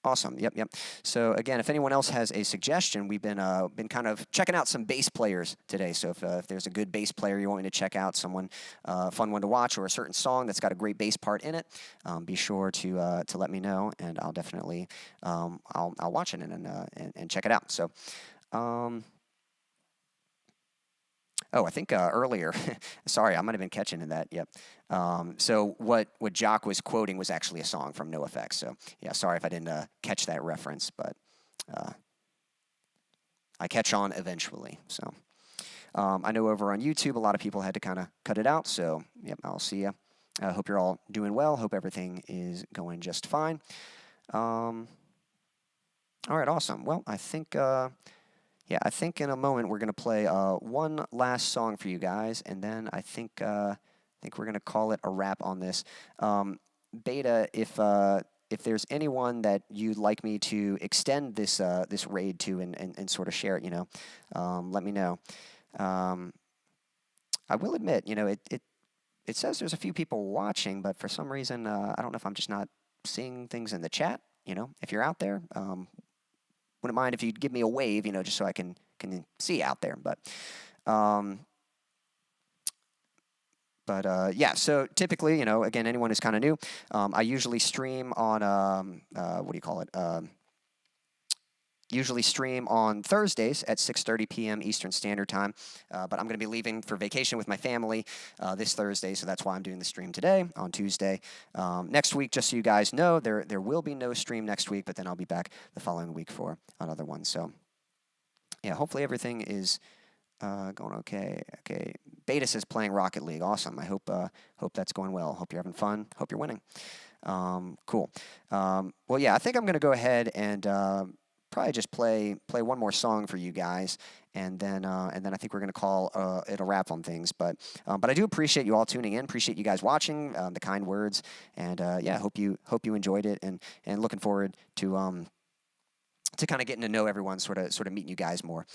awesome. Yep. So again, if anyone else has a suggestion, we've been kind of checking out some bass players today. So if there's a good bass player you want me to check out, someone fun one to watch, or a certain song that's got a great bass part in it, be sure to let me know, and I'll definitely I'll watch it and check it out. So. Oh, I think earlier, sorry, I might have been catching in that, yep. So what Jock was quoting was actually a song from NoFX, so yeah, sorry if I didn't catch that reference, but I catch on eventually, so. I know over on YouTube, a lot of people had to kind of cut it out, so yep, I'll see you. I hope you're all doing well, hope everything is going just fine. All right, awesome. Well, I think... yeah, I think in a moment we're going to play one last song for you guys, and then I think we're going to call it a wrap on this. Beta, if there's anyone that you'd like me to extend this this raid to and sort of share it, you know, let me know. I will admit, you know, it says there's a few people watching, but for some reason, I don't know if I'm just not seeing things in the chat. You know, if you're out there. Wouldn't mind if you'd give me a wave, you know, just so I can see out there. But yeah, so typically, you know, again, anyone who's kind of new, I usually stream on, what do you call it? Usually stream on Thursdays at 6:30 p.m. Eastern Standard Time, but I'm going to be leaving for vacation with my family this Thursday, so that's why I'm doing the stream today on Tuesday. Next week, just so you guys know, there will be no stream next week, but then I'll be back the following week for another one. So, yeah, hopefully everything is going okay. Okay, Beta says playing RoKit League. Awesome. I hope that's going well. Hope you're having fun. Hope you're winning. Cool. Well, yeah, I think I'm going to go ahead and probably just play one more song for you guys, and then I think we're gonna call it a wrap on things. But I do appreciate you all tuning in. Appreciate you guys watching, the kind words, and yeah, hope you enjoyed it, and looking forward to kind of getting to know everyone, sort of meeting you guys more.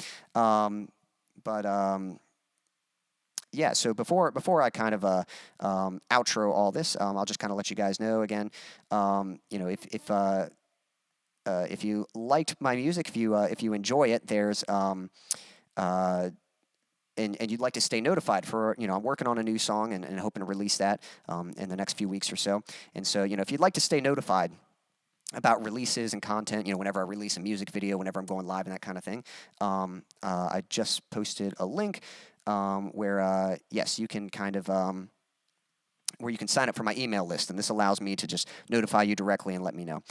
Yeah, so before I kind of outro all this, I'll just kind of let you guys know again. You know, if you liked my music, if you enjoy it, there's and you'd like to stay notified for, you know, I'm working on a new song and hoping to release that in the next few weeks or so. And so, you know, if you'd like to stay notified about releases and content, you know, whenever I release a music video, whenever I'm going live and that kind of thing, I just posted a link where yes, you can kind of where you can sign up for my email list, and this allows me to just notify you directly and let me know.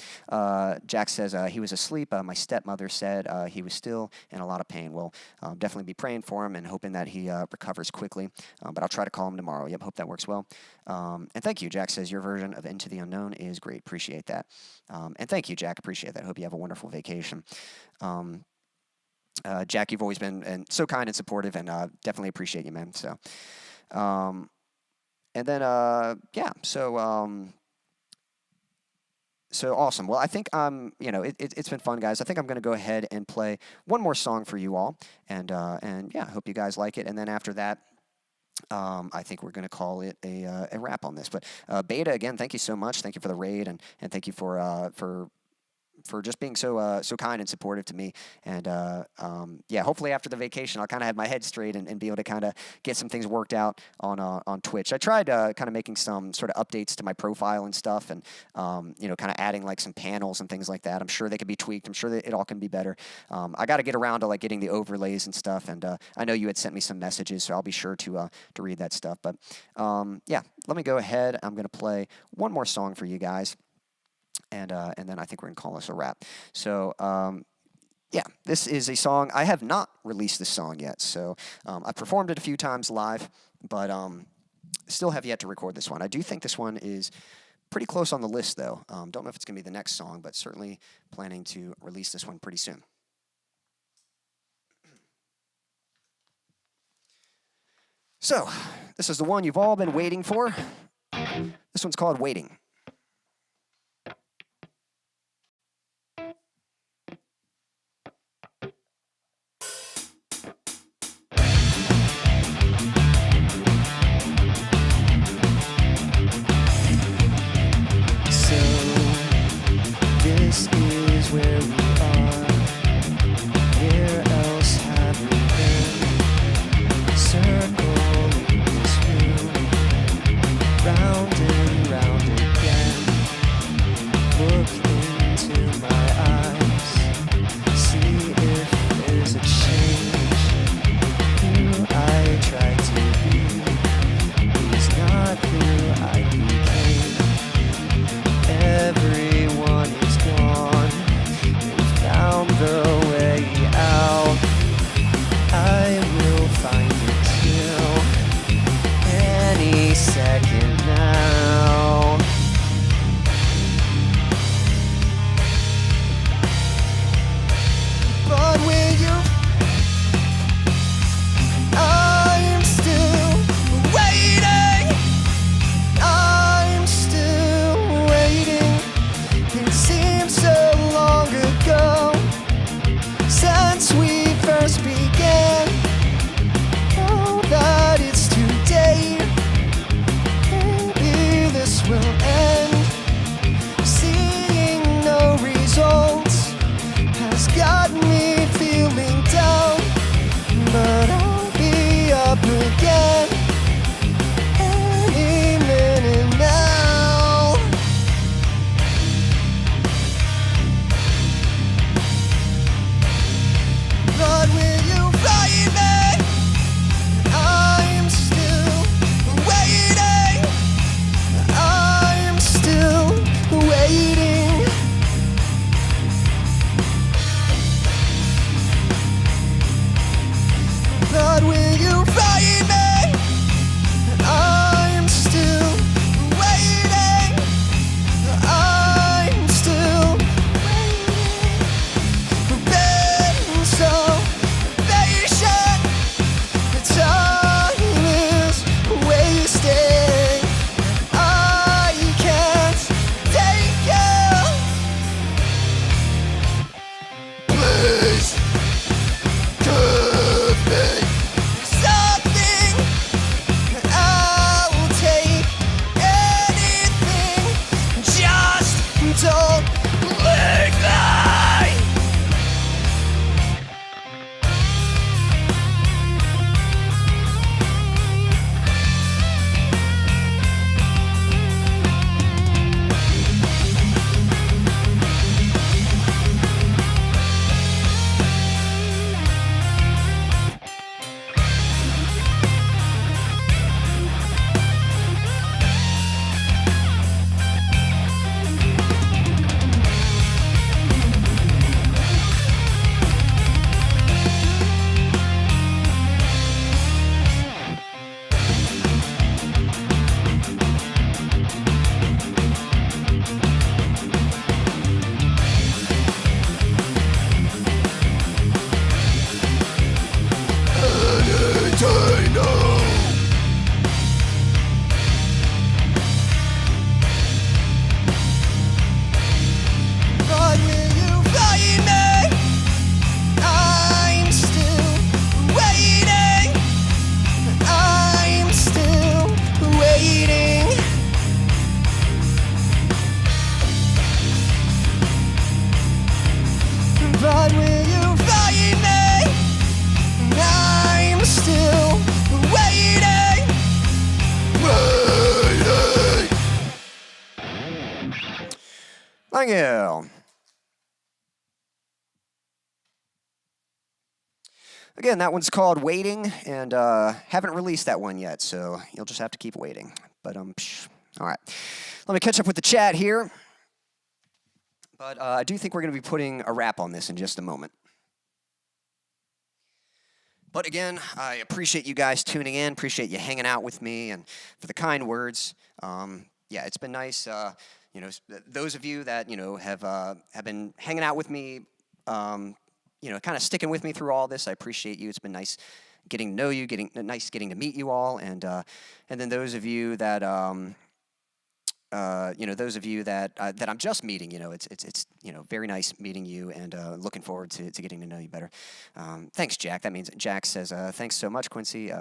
Jack says he was asleep. My stepmother said he was still in a lot of pain. Well, definitely be praying for him and hoping that he recovers quickly, but I'll try to call him tomorrow. Yep, hope that works well. And thank you, Jack says your version of Into the Unknown is great. Appreciate that. And thank you, Jack. Appreciate that. Hope you have a wonderful vacation. Jack, you've always been so kind and supportive, and definitely appreciate you, man. So... and then, yeah, so awesome. Well, I think you know, it's been fun, guys. I think I'm going to go ahead and play one more song for you all, and yeah, I hope you guys like it. And then after that, I think we're going to call it a wrap on this. But Beta, again, thank you so much. Thank you for the raid, and thank you for for just being so so kind and supportive to me. And yeah, hopefully after the vacation, I'll kind of have my head straight and be able to kind of get some things worked out on Twitch. I tried kind of making some sort of updates to my profile and stuff, and you know, kind of adding like some panels and things like that. I'm sure they could be tweaked. I'm sure that it all can be better. I got to get around to like getting the overlays and stuff. And I know you had sent me some messages, so I'll be sure to read that stuff. But yeah, let me go ahead. I'm going to play one more song for you guys, and then I think we're going to call this a wrap. So yeah, this is a song. I have not released this song yet, so I performed it a few times live, but still have yet to record this one. I do think this one is pretty close on the list, though. Don't know if it's going to be the next song, but certainly planning to release this one pretty soon. So, this is the one you've all been waiting for. This one's called Waiting. This is where we are. Where else have we been? Circle in this room, round and round again. Look into my eyes, see if there's a change. Who I tried to be is not who I became. Everyone is gone, they found the way out. I will find it too, any second now. Thank you. Again, that one's called Waiting, and haven't released that one yet, so you'll just have to keep waiting. But, all right. Let me catch up with the chat here. But I do think we're going to be putting a wrap on this in just a moment. But again, I appreciate you guys tuning in, appreciate you hanging out with me, and for the kind words. Yeah, it's been nice. You know, those of you that, you know, have been hanging out with me, you know, kind of sticking with me through all this, I appreciate you. It's been nice getting to know you, nice getting to meet you all, and then those of you that you know, those of you that I'm just meeting, you know, it's you know, very nice meeting you, and looking forward to getting to know you better. Thanks, Jack. That means Jack says thanks so much, Quincy.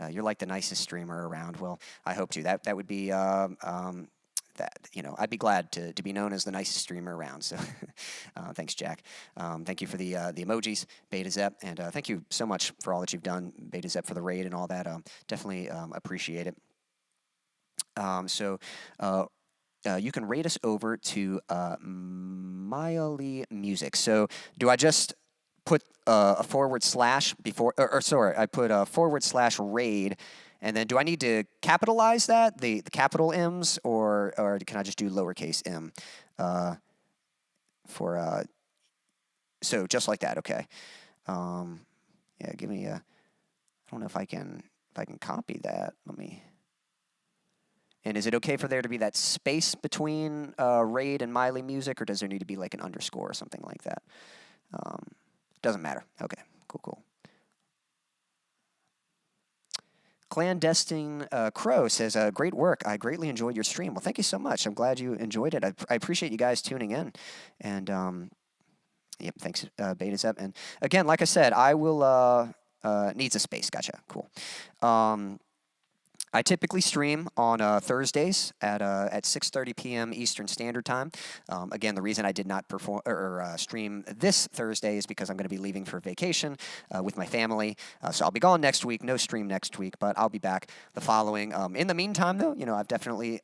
You're like the nicest streamer around. Well, I hope to. That would be that, you know, I'd be glad to be known as the nicest streamer around. So thanks, Jack. Thank you for the emojis, Beta Zep, and thank you so much for all that you've done, Beta Zep, for the raid and all that. Definitely appreciate it. So you can rate us over to Miley Music. So do I just put a / before, or sorry, I put a / raid, and then do I need to capitalize that, the capital M's, or can I just do lowercase m? So just like that, okay. Yeah, give me a, I don't know if I can copy that. Let me. And is it okay for there to be that space between Raid and Miley Music, or does there need to be like an underscore or something like that? Doesn't matter. Okay, cool. Clandestine Crow says, great work. I greatly enjoyed your stream. Well, thank you so much. I'm glad you enjoyed it. I appreciate you guys tuning in. And, yep, thanks, Beta Zep. And again, like I said, I will, needs a space. Gotcha, cool. I typically stream on Thursdays at 6:30 p.m. Eastern Standard Time. Again, the reason I did not perform or stream this Thursday is because I'm going to be leaving for vacation with my family. So I'll be gone next week. No stream next week, but I'll be back the following. In the meantime, though, you know, I've definitely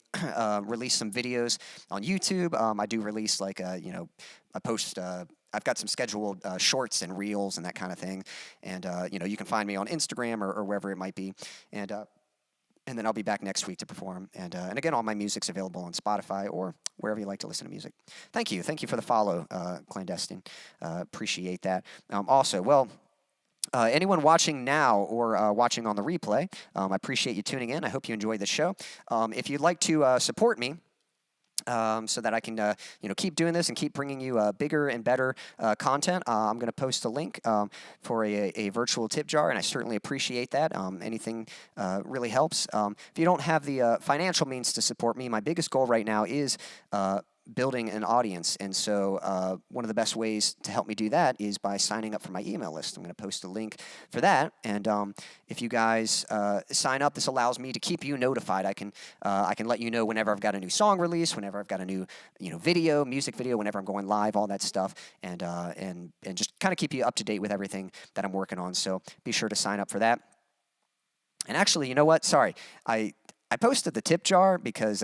released some videos on YouTube. I do release like you know, I post. I've got some scheduled shorts and reels and that kind of thing. And you know, you can find me on Instagram or wherever it might be. And then I'll be back next week to perform. And again, all my music's available on Spotify or wherever you like to listen to music. Thank you for the follow, Clandestine. Appreciate that. Also, well, anyone watching now or watching on the replay, I appreciate you tuning in. I hope you enjoyed the show. If you'd like to support me, so that I can, you know, keep doing this and keep bringing you bigger and better content. I'm going to post a link for a virtual tip jar, and I certainly appreciate that. Anything really helps. If you don't have the financial means to support me, my biggest goal right now is building an audience, and so one of the best ways to help me do that is by signing up for my email list. I'm going to post a link for that, and if you guys sign up, this allows me to keep you notified. I can let you know whenever I've got a new song release, whenever I've got a new, you know, music video, whenever I'm going live, all that stuff, and just kind of keep you up to date with everything that I'm working on. So be sure to sign up for that. And actually, you know what? Sorry, I posted the tip jar because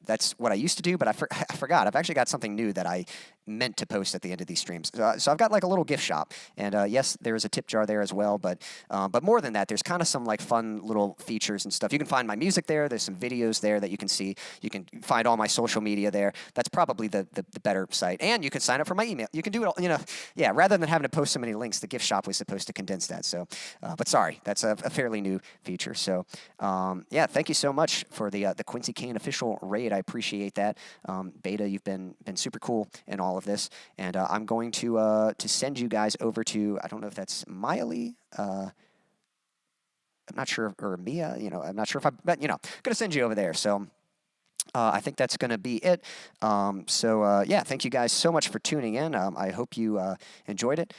that's what I used to do, but I forgot. I've actually got something new that I meant to post at the end of these streams. So I've got like a little gift shop, and yes, there is a tip jar there as well, but more than that, there's kind of some like fun little features and stuff. You can find my music there. There's some videos there that you can see. You can find all my social media there. That's probably the better site, and you can sign up for my email. You can do it all, you know, yeah, rather than having to post so many links, the gift shop was supposed to condense that. So, but sorry, that's a fairly new feature. So, yeah, thank you so much for the Quincy Kane official raid. I appreciate that. Beta, you've been super cool in all of this, and I'm going to send you guys over to, I don't know if that's Miley, I'm not sure, or Mia, you know, I'm not sure if but you know, I'm going to send you over there. So I think that's going to be it. Yeah, thank you guys so much for tuning in. I hope you enjoyed it.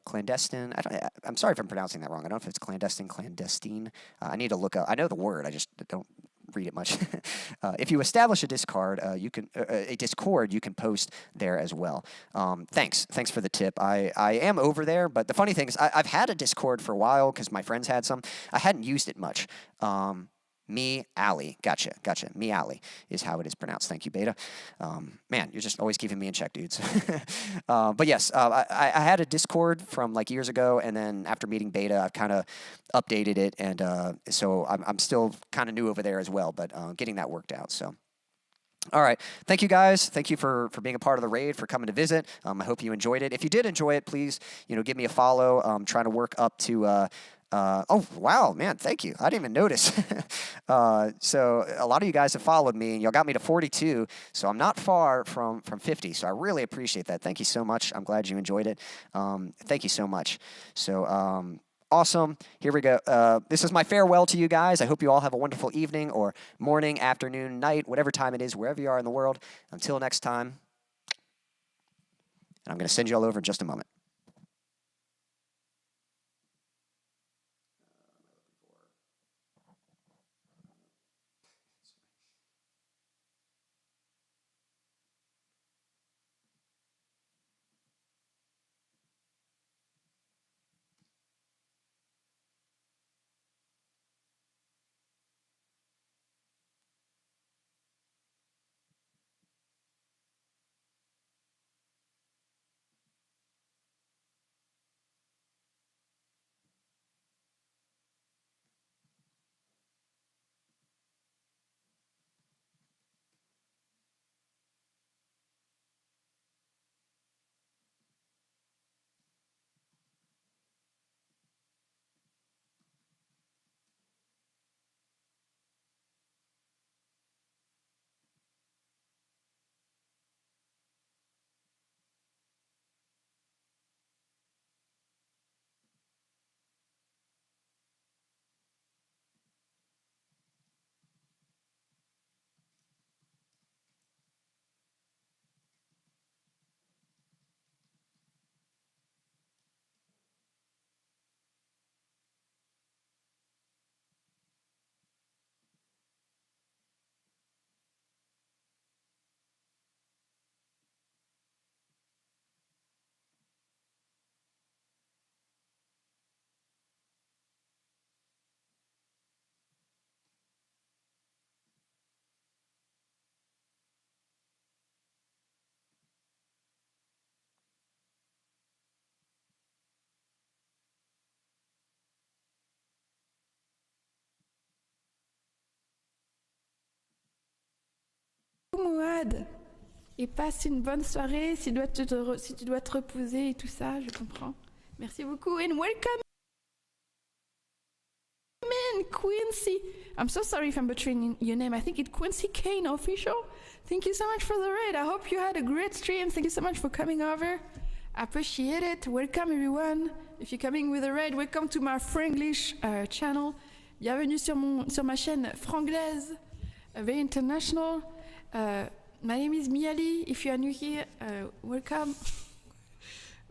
Clandestine. I'm sorry if I'm pronouncing that wrong. I don't know if it's clandestine. I need to look up. I know the word. I just don't read it much. If you establish a Discord, you can post there as well. Thanks for the tip. I am over there, but the funny thing is I've had a Discord for a while because my friends had some. I hadn't used it much. Me Alley. Gotcha. Me Alley is how it is pronounced. Thank you, Beta. Man, you're just always keeping me in check, dudes. But yes, I had a Discord from like years ago, and then after meeting Beta, I've kind of updated it, and so I'm still kind of new over there as well, but getting that worked out. So. All right. Thank you, guys. Thank you for being a part of the raid, for coming to visit. I hope you enjoyed it. If you did enjoy it, please, give me a follow. I'm trying to work up to... oh, wow, man, thank you. I didn't even notice. So a lot of you guys have followed me, and y'all got me to 42, so I'm not far from 50, so I really appreciate that. Thank you so much. I'm glad you enjoyed it. Thank you so much. So... awesome. Here we go. This is my farewell to you guys. I hope you all have a wonderful evening or morning, afternoon, night, whatever time it is, wherever you are in the world. Until next time. And I'm going to send you all over in just a moment. Mouad, et passe une bonne soirée si tu dois te reposer et tout ça, je comprends. Merci beaucoup and welcome in Quincy. I'm so sorry if I'm butchering your name. I think it's Quincy Kane official. Thank you so much for the raid. I hope you had a great stream. Thank you so much for coming over. I appreciate it. Welcome everyone. If you're coming with a raid, welcome to my Franglish channel. Bienvenue sur ma chaîne franglaise, very international. My name is Miali. If you are new here, welcome.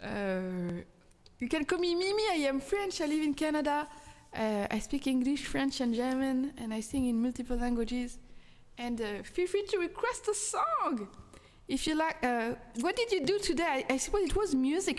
You can call me Mimi. I am French. I live in Canada. I speak English, French, and German, and I sing in multiple languages. And feel free to request a song if you like. What did you do today? I suppose it was music.